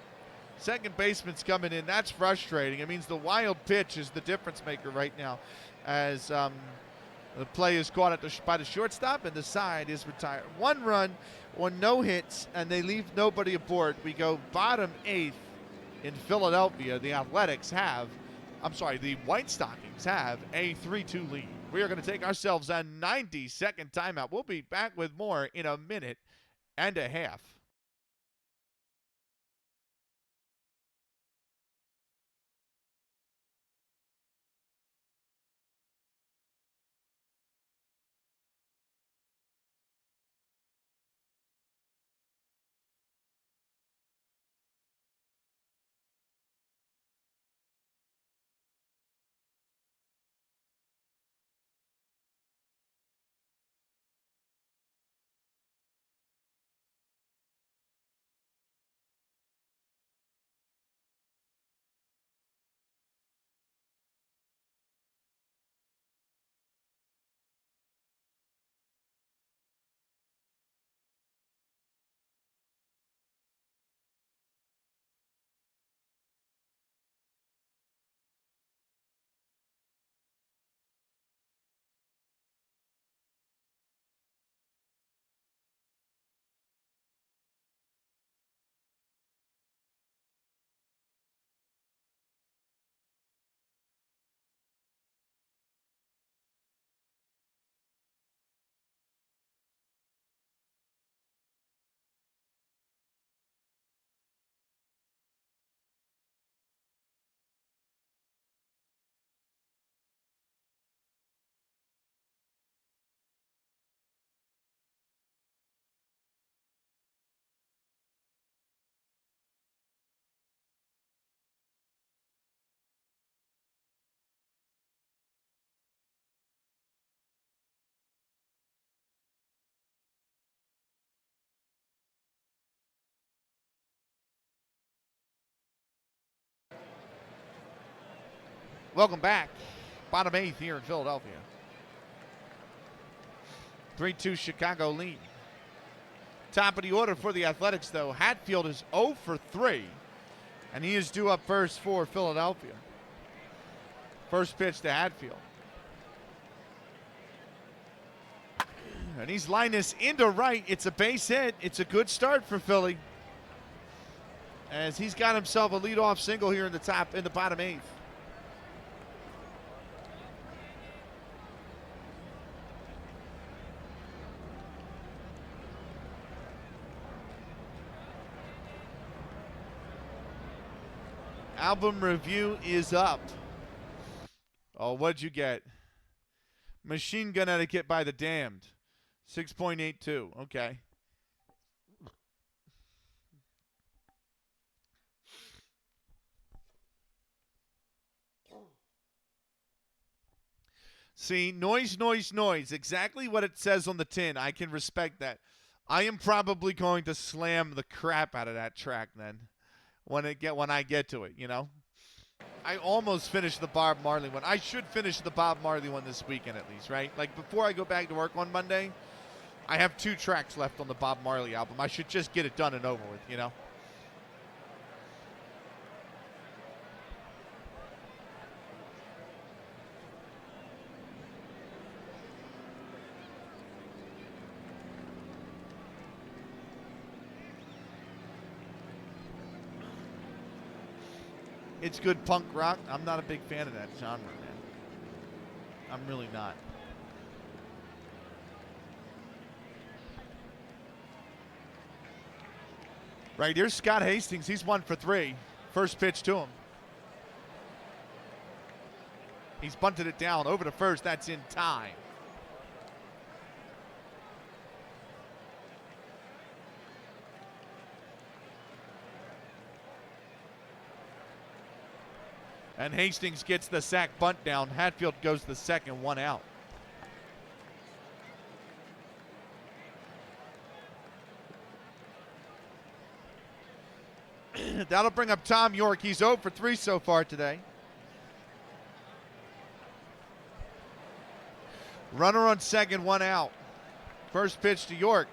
Second baseman's coming in. That's frustrating. It means the wild pitch is the difference maker right now, as the play is caught by the shortstop, and the side is retired. 1 run on no hits, and they leave nobody aboard. We go bottom 8th in Philadelphia. The White Stockings have a 3-2 lead. We are going to take ourselves a 90-second timeout. We'll be back with more in a minute and a half. Welcome back. Bottom 8th here in Philadelphia. 3-2 Chicago lead. Top of the order for the Athletics, though. Hatfield is 0 for 3, and he is due up first for Philadelphia. First pitch to Hatfield. And he's Linus into right. It's a base hit. It's a good start for Philly, as he's got himself a leadoff single here in the bottom 8th. Album review is up. Oh, what'd you get? Machine Gun Etiquette by the Damned. 6.82. Okay. See, noise, noise, noise. Exactly what it says on the tin. I can respect that. I am probably going to slam the crap out of that track then when I get to it, you know? I almost finished the Bob Marley one. I should finish the Bob Marley one this weekend at least, right? Like before I go back to work on Monday, I have 2 tracks left on the Bob Marley album. I should just get it done and over with, you know? It's good punk rock. I'm not a big fan of that genre, man. I'm really not. Right, here's Scott Hastings. He's 1 for 3. First pitch to him. He's bunted it down over to first. That's in time. And Hastings gets the sack bunt down. Hatfield goes the second, 1 out. That'll bring up Tom York. He's 0 for 3 so far today. Runner on second, 1 out. First pitch to York.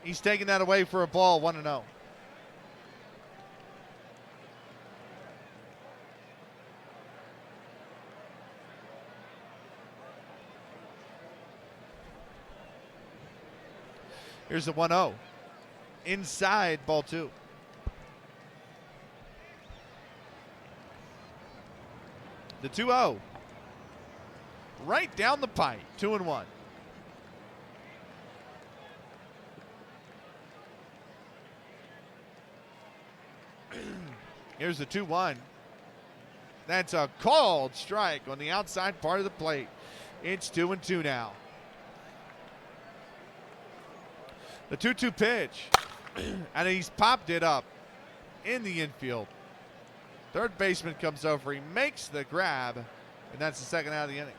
He's taking that away for a ball, 1-0. Here's the 1-0. Inside, ball 2. The 2-0. Right down the pipe, 2-1. Here's the 2-1. That's a called strike on the outside part of the plate. It's 2-2 now. The 2-2 pitch, and he's popped it up in the infield. Third baseman comes over. He makes the grab, and that's the second out of the inning.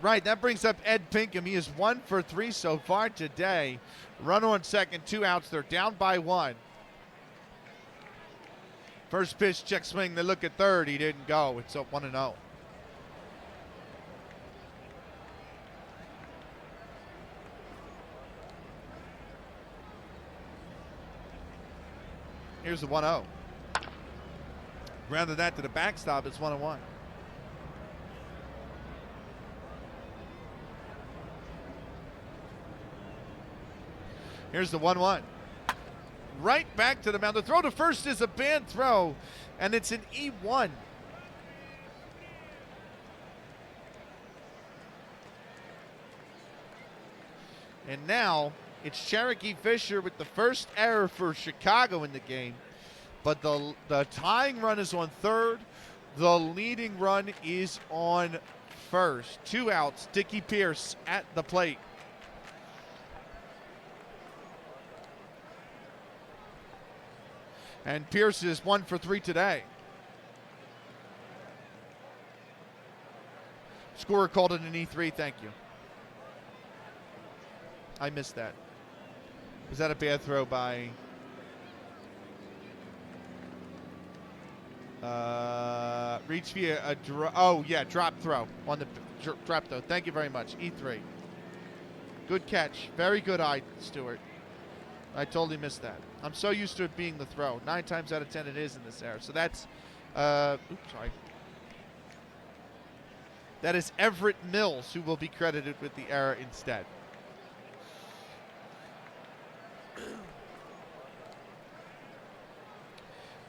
Right, that brings up Ed Pinkham. He is 1 for 3 so far today. Runner on second, 2 outs. They're down by 1. First pitch, check swing. They look at third. He didn't go. It's a 1-0. Here's the 1-0. Grounded that to the backstop. It's 1-1. Here's the 1-1. Right back to the mound. The throw to first is a bad throw, and it's an E1. And now it's Cherokee Fisher with the first error for Chicago in the game. But the tying run is on third. The leading run is on first. 2 outs. Dickie Pierce at the plate. And Pierce is 1 for 3 today. Scorer called it an E3. Thank you. I missed that. Was that a bad throw by... reach via a drop throw on the drop throw. Thank you very much. E3. Good catch. Very good eye, Stewart. I totally missed that. I'm so used to it being the throw. 9 times out of 10 it is in this era. So that's, sorry. That is Everett Mills who will be credited with the error instead.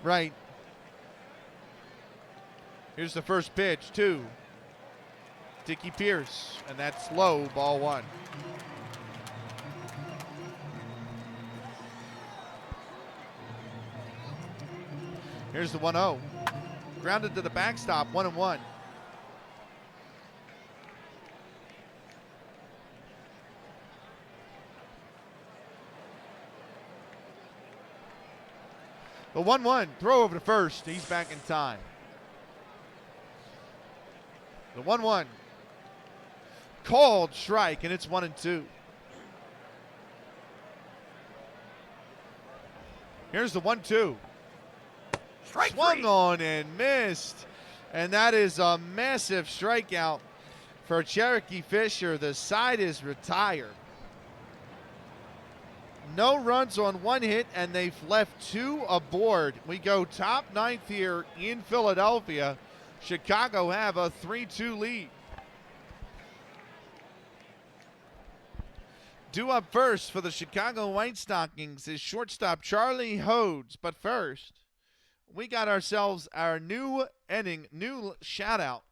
Right. Here's the first pitch, 2. Dickie Pierce, and that's low, ball 1. Here's the 1-0. Grounded to the backstop, 1-1. The 1-1, throw over to first. He's back in time. The 1-1. Called strike, and it's 1-2. Here's the 1-2. Swung on and missed. And that is a massive strikeout for Cherokee Fisher. The side is retired. No runs on 1 hit, and they've left 2 aboard. We go top 9th here in Philadelphia. Chicago have a 3-2 lead. Due up first for the Chicago White Stockings is shortstop Charlie Hodes. But first, we got ourselves our new inning, new shout out.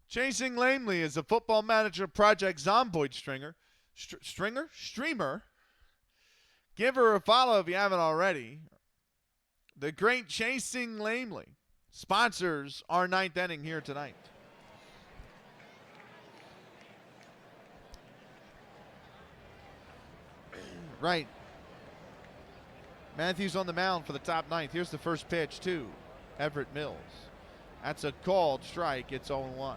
Chasing Lamely is a Football Manager Project Zomboid streamer. Give her a follow if you haven't already. The great Chasing Lamely sponsors our 9th inning here tonight. Right. Matthews on the mound for the top 9th. Here's the first pitch to Everett Mills. That's a called strike. It's 0-1.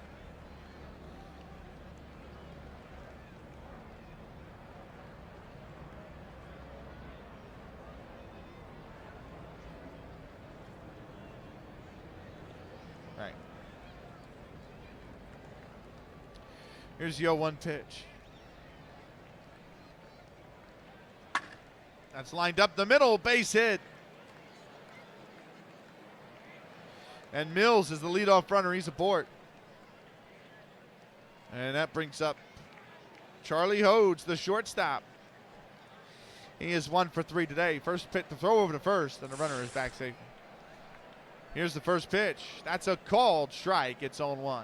Right. Here's the 0-1 pitch. That's lined up the middle, base hit. And Mills is the leadoff runner. He's aboard. And that brings up Charlie Hodes, the shortstop. He is 1 for 3 today. First pitch to throw over to first, and the runner is back safely. Here's the first pitch. That's a called strike. It's 0-1.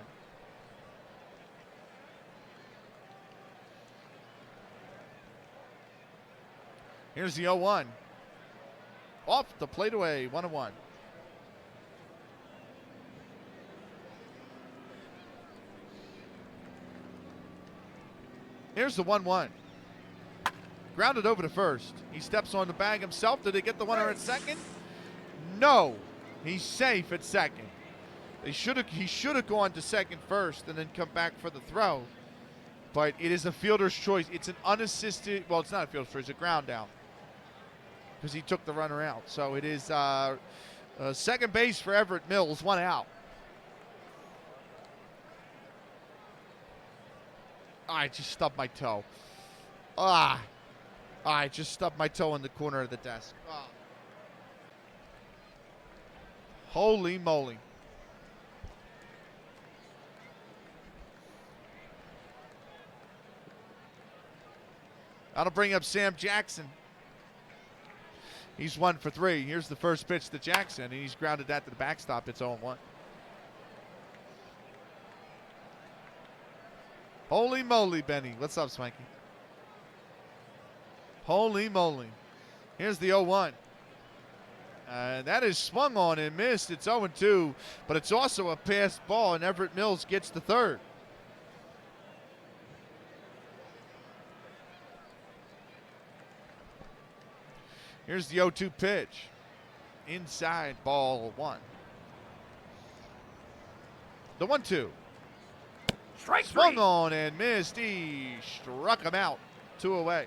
Here's the 0-1. Off the plate away, 1-1. Here's the 1-1. Grounded over to first. He steps on the bag himself. Did they get the runner at second? No. He's safe at second. He should have gone to second first and then come back for the throw. But it is a fielder's choice. It's an unassisted, well, it's not a fielder's choice, it's a ground out. Because he took the runner out. So it is second base for Everett Mills, 1 out. I just stubbed my toe. I just stubbed my toe in the corner of the desk. Holy moly. That'll bring up Sam Jackson. He's 1 for 3. Here's the first pitch to Jackson, and he's grounded that to the backstop. It's 0-1. Holy moly, Benny. What's up, Swanky? Holy moly. Here's the 0-1. That is swung on and missed. It's 0-2, but it's also a passed ball, and Everett Mills gets the third. Here's the 0-2 pitch. Inside, ball 1. The 1-2. Strike Swung three. on and missed. He struck him out. 2 away.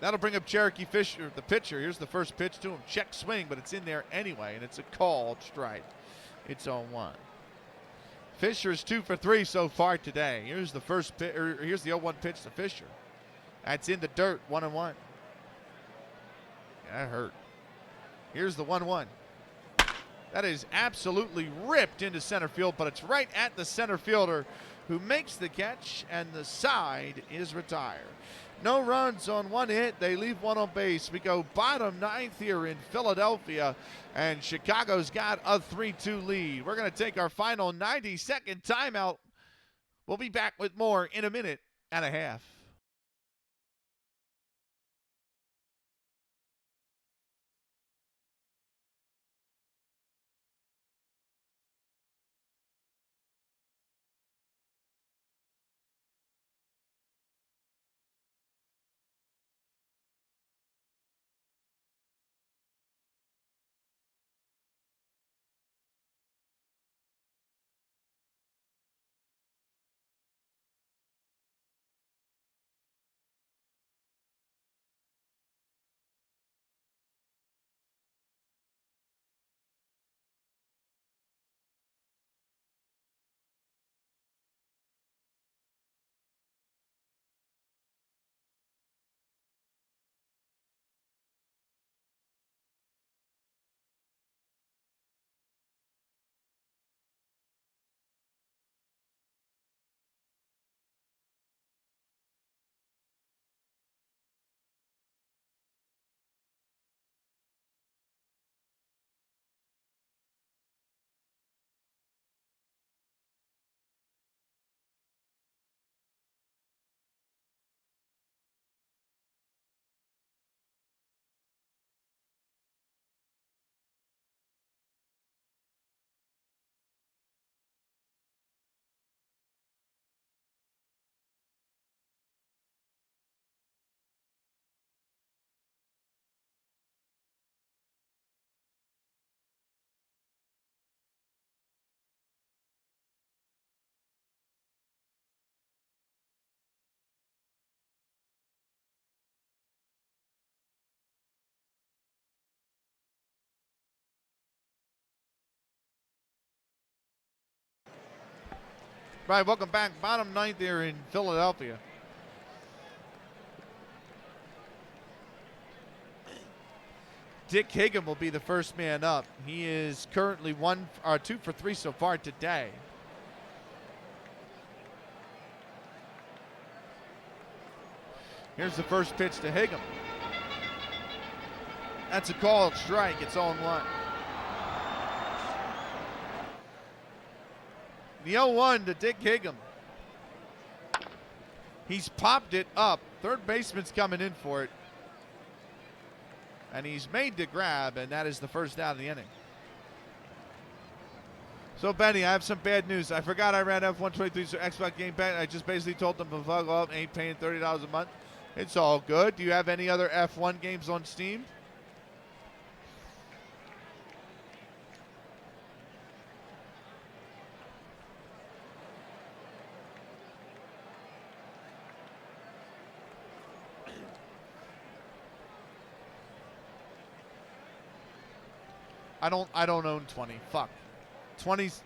That'll bring up Cherokee Fisher, the pitcher. Here's the first pitch to him. Check swing, but it's in there anyway, and it's a called strike. It's 0-1. Fisher's 2 for 3 so far today. Here's the first here's the 0-1 pitch to Fisher. That's in the dirt, 1-1. Yeah, that hurt. Here's the 1-1. That is absolutely ripped into center field, but it's right at the center fielder who makes the catch, and the side is retired. No runs on 1 hit. They leave 1 on base. We go bottom 9th here in Philadelphia, and Chicago's got a 3-2 lead. We're going to take our final 90-second timeout. We'll be back with more in a minute and a half. Right, welcome back. Bottom 9th here in Philadelphia. Dick Hagan will be the first man up. He is currently 2 for 3 so far today. Here's the first pitch to Higham. That's a called strike. It's 0-1. The 0-1 to Dick Higham. He's popped it up. Third baseman's coming in for it. And he's made the grab, and that is the first out of the inning. So, Benny, I have some bad news. I forgot I ran F123 so Xbox Game Pass. I just basically told them to fuck off, ain't paying $30 a month. It's all good. Do you have any other F1 games on Steam? I don't own 20. Fuck. 20's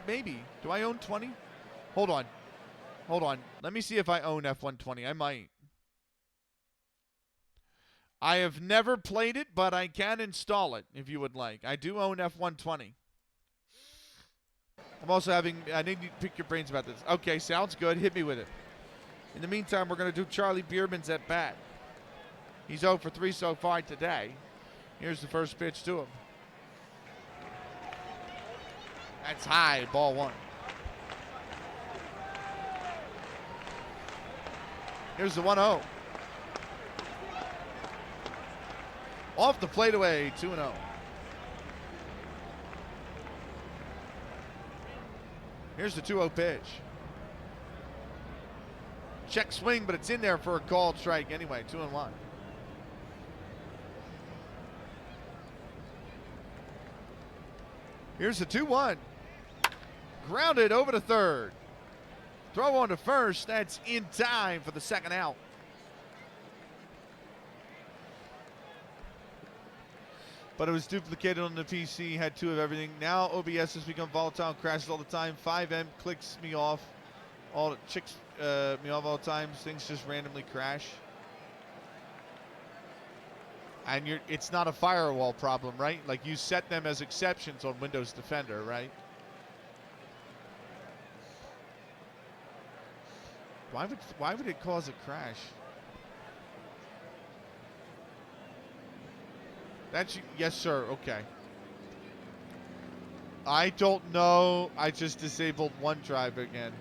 maybe. Do I own 20? Hold on. Let me see if I own F120. I might. I have never played it, but I can install it if you would like. I do own F120. I'm also having, I need to pick your brains about this. Okay, sounds good. Hit me with it. In the meantime, we're going to do Charlie Bierman's at bat. He's 0 for 3 so far today. Here's the first pitch to him. That's high, ball 1. Here's the 1-0. Off the plate away, 2-0. Here's the 2-0 pitch. Check swing, but it's in there for a called strike anyway, 2-1. Here's the 2-1. Grounded over to third. Throw on to first. That's in time for the second out. But it was duplicated on the PC, had 2 of everything. Now OBS has become volatile, crashes all the time. 5M clicks me off. All chicks me off all the time. Things just randomly crash. And it's not a firewall problem, right? Like you set them as exceptions on Windows Defender, right? Why would it cause a crash? Yes, sir. Okay. I don't know. I just disabled OneDrive again.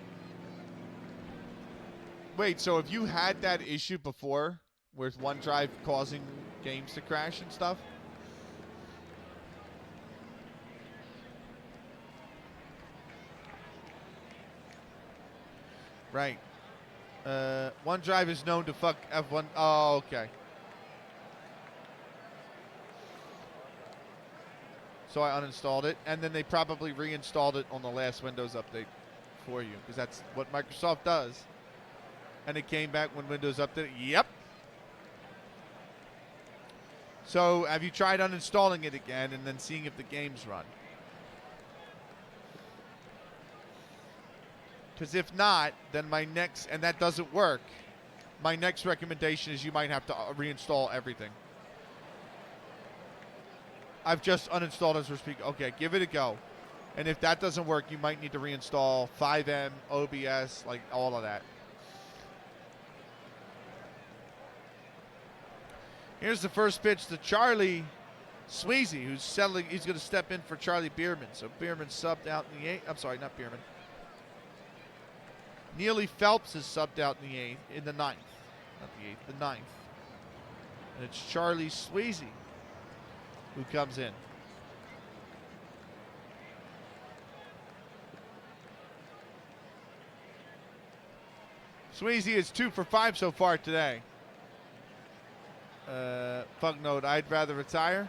Wait, so have you had that issue before with OneDrive causing games to crash and stuff? Right. OneDrive is known to fuck F1. Oh, okay. So I uninstalled it, and then they probably reinstalled it on the last Windows update for you, because that's what Microsoft does. And it came back when Windows updated. Yep. So have you tried uninstalling it again and then seeing if the games run? Because if not, then and that doesn't work, my next recommendation is you might have to reinstall everything. I've just uninstalled as we're speaking. Okay, give it a go. And if that doesn't work, you might need to reinstall 5M, OBS, like all of that. Here's the first pitch to Charlie Sweezy, who's settling. He's going to step in for Charlie Bierman. So Bierman subbed out in the 8th. I'm sorry, not Bierman. Neely Phelps is subbed out in the 9th. Not the 8th, the 9th. And it's Charlie Sweezy who comes in. Sweezy is 2 for 5 so far today. Fuck note, I'd rather retire.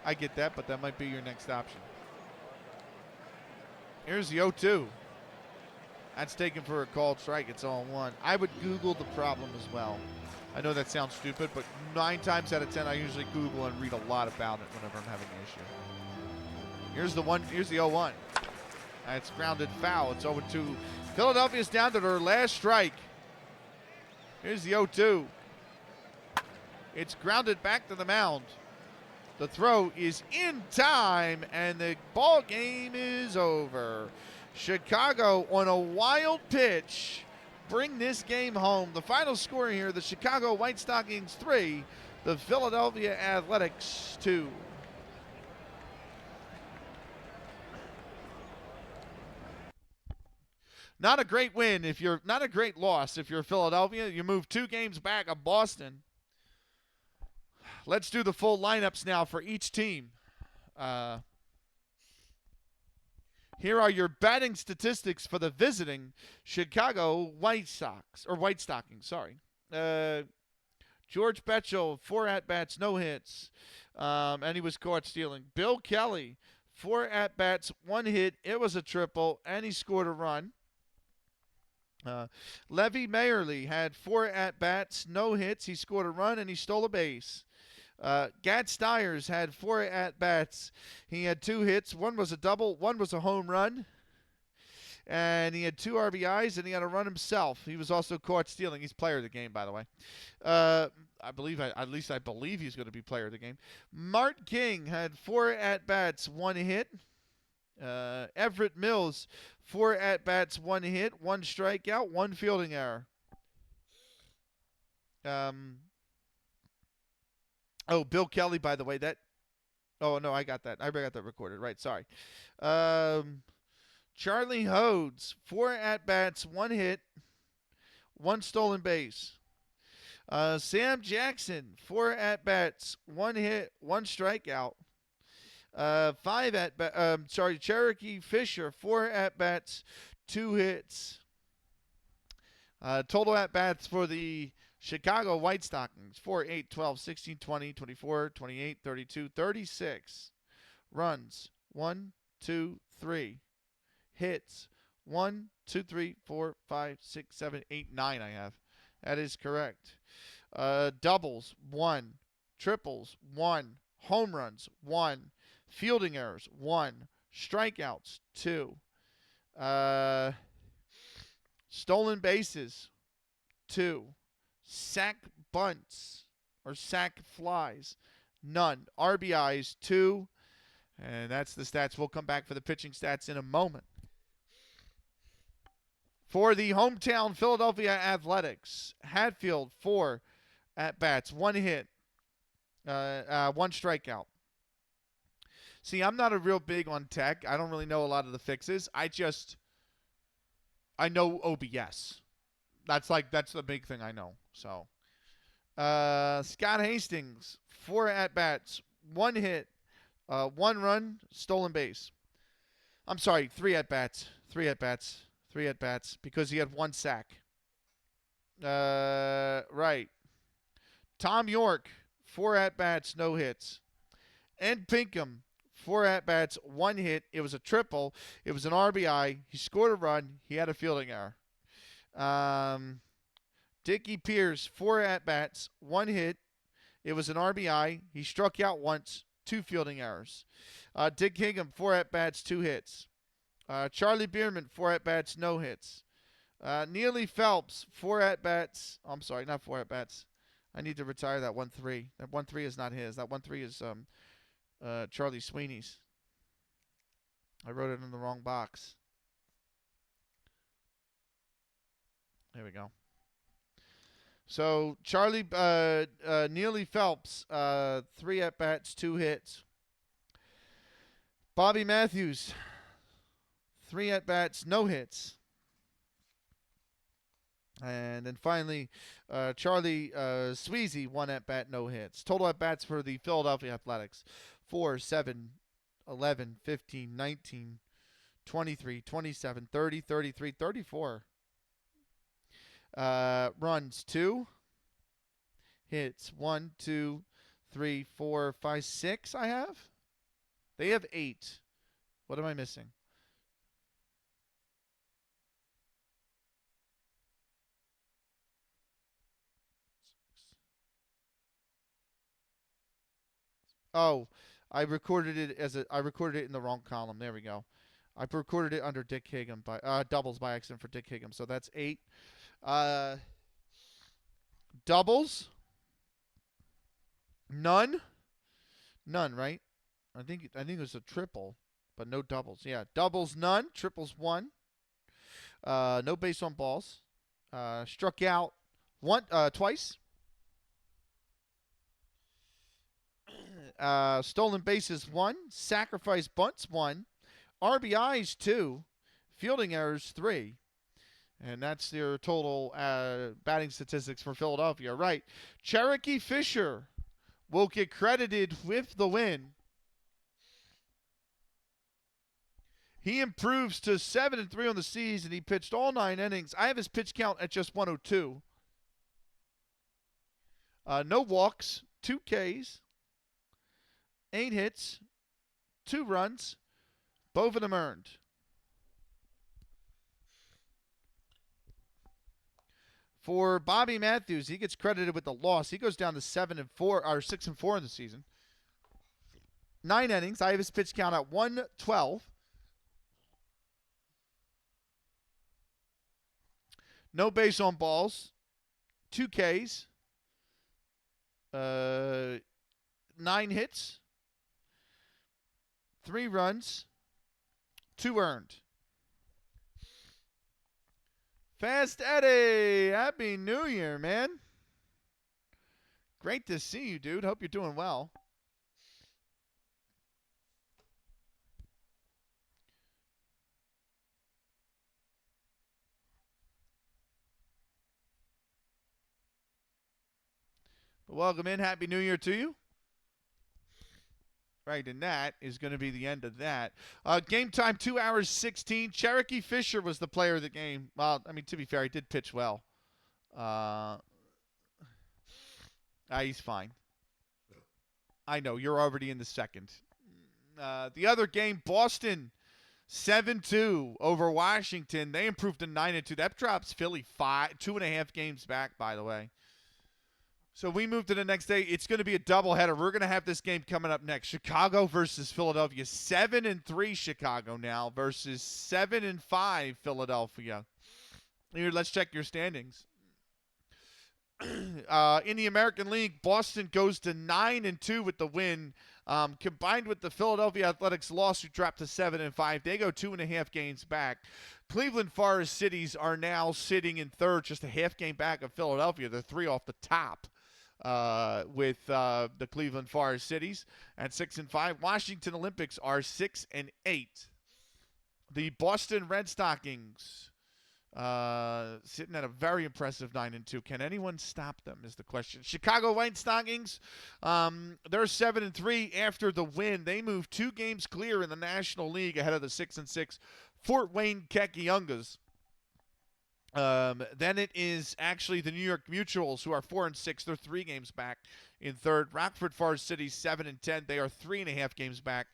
I get that, but that might be your next option. Here's the 0-2. That's taken for a called strike. It's 0-1. I would Google the problem as well. I know that sounds stupid, but 9 times out of 10, I usually Google and read a lot about it whenever I'm having an issue. Here's the 0-1. That's grounded foul. It's 0-2. Philadelphia's down to their last strike. Here's the 0-2. It's grounded back to the mound. The throw is in time, and the ball game is over. Chicago on a wild pitch bring this game home. The final score here, the Chicago White Stockings 3, the Philadelphia Athletics 2. Not a great win if you're not a great loss if you're Philadelphia. You move 2 games back of Boston. Let's do the full lineups now for each team. Here are your batting statistics for the visiting Chicago White Sox, or White Stockings, sorry. George Betchel, 4 at-bats, no hits, and he was caught stealing. Bill Kelly, 4 at-bats, 1 hit, it was a triple, and he scored a run. Levy Mayerly had 4 at-bats, no hits, he scored a run, and he stole a base. Gat Stiers had 4 at-bats. He had 2 hits. 1 was a double. 1 was a home run. And he had 2 RBIs, and he had a run himself. He was also caught stealing. He's player of the game, by the way. I believe he's going to be player of the game. Mart King had 4 at-bats, 1 hit. Everett Mills, 4 at-bats, 1 hit, 1 strikeout, 1 fielding error. Oh, Bill Kelly, by the way, oh, no, I got that. I got that recorded. Right, sorry. Charlie Hodes, 4 at-bats, 1 hit, 1 stolen base. Sam Jackson, 4 at-bats, 1 hit, 1 strikeout. Cherokee Fisher, 4 at-bats, 2 hits. Total at-bats for the Chicago White Stockings, 4, 8, 12, 16, 20, 24, 28, 32, 36. Runs, 1, 2, 3. Hits, 1, 2, 3, 4, 5, 6, 7, 8, 9 I have. That is correct. Doubles, 1. Triples, 1. Home runs, 1. Fielding errors, 1. Strikeouts, 2. Stolen bases, 2. Sack bunts or sack flies, none. RBIs, 2. And that's the stats. We'll come back for the pitching stats in a moment. For the hometown Philadelphia Athletics, Hatfield, 4 at-bats, 1 hit, 1 strikeout. See, I'm not a real big on tech. I don't really know a lot of the fixes. I know OBS. That's the big thing I know. So, Scott Hastings, 4 at-bats, 1 hit, 1 run, stolen base. I'm sorry, 3 at-bats. 3 at-bats. 3 at-bats because he had 1 sack. Right. Tom York, 4 at-bats, no hits. Ed Pinkham, 4 at-bats, 1 hit. It was a triple. It was an RBI. He scored a run. He had a fielding error. Dickie Pierce, 4 at-bats, 1 hit. It was an RBI. He struck out once, 2 fielding errors. Dick Hingham, 4 at-bats, 2 hits. Charlie Bierman, 4 at-bats, no hits. Neely Phelps, 4 at-bats. I'm sorry, not 4 at-bats. I need to retire that 1-3. That 1-3 is not his. That 1-3 is Charlie Sweeney's. I wrote it in the wrong box. There we go. So Charlie Neely Phelps, 3 at-bats, 2 hits. Bobby Matthews, 3 at-bats, no hits. And then finally, Charlie Sweezy, 1 at-bat, no hits. Total at-bats for the Philadelphia Athletics, 4, 7, 11, 15, 19, 23, 27, 30, 33, 34. Runs, 2. Hits, 1, 2, 3, 4, 5, 6 I have. They have 8. What am I missing? Oh, I recorded it in the wrong column. There we go. I recorded it under Dick Higham by doubles by accident for Dick Higham. So that's 8. Doubles. None, right? I think it was a triple, but no doubles. Yeah, doubles none, triples 1. No base on balls. Struck out twice. Stolen bases 1, sacrifice bunts 1, RBIs 2, fielding errors 3. And that's their total batting statistics for Philadelphia. Right. Cherokee Fisher will get credited with the win. He improves to 7-3 on the season. He pitched all 9 innings. I have his pitch count at just 102. No walks, 2 Ks, 8 hits, 2 runs, both of them earned. For Bobby Matthews, he gets credited with the loss. He goes down to 7-4 or 6-4 in the season. 9 innings. I have his pitch count at 112. No base on balls. 2 Ks. 9 hits. 3 runs. 2 earned. Fast Eddie, Happy New Year, man. Great to see you, dude. Hope you're doing well. Welcome in. Happy New Year to you. Right, and that is going to be the end of that. Game time, 2 hours 16. Cherokee Fisher was the player of the game. Well, I mean, to be fair, he did pitch well. He's fine. I know, you're already in the second. The other game, Boston 7-2 over Washington. They improved to 9-2. That drops Philly 2.5 games back, by the way. So we move to the next day. It's going to be a doubleheader. We're going to have this game coming up next. Chicago versus Philadelphia. 7-3 Chicago now versus 7-5 Philadelphia. Here, let's check your standings. In the American League, Boston goes to 9-2 with the win. Combined with the Philadelphia Athletics loss, who dropped to 7-5, they go 2.5 games back. Cleveland Forest Cities are now sitting in third, just a half game back of Philadelphia. They're 3 off the top with the Cleveland Forest Cities at 6-5. Washington Olympics are 6-8. The Boston Red Stockings sitting at a very impressive 9-2. Can anyone stop them is the question. Chicago White Stockings, they're 7-3 after the win. They move 2 games clear in the National League ahead of the 6-6 Fort Wayne Kekiungas. Then it is actually the New York Mutuals, who are 4-6. They're 3 games back in third. Rockford Forest City 7-10. They are 3.5 games back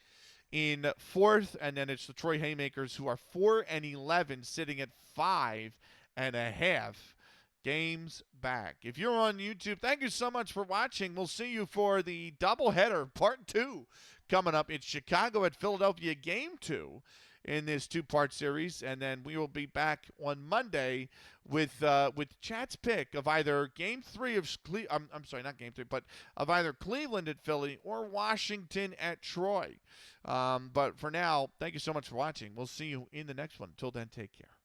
in fourth. And then it's the Troy Haymakers, who are 4-11, sitting at 5.5 games back. If you're on YouTube, thank you so much for watching. We'll see you for the doubleheader, part 2, coming up. It's Chicago at Philadelphia, game 2 in this 2-part series, and then we will be back on Monday with Chad's pick of either Game 3 of I'm sorry, not Game 3, but of either Cleveland at Philly or Washington at Troy. But for now, thank you so much for watching. We'll see you in the next one. Until then, take care.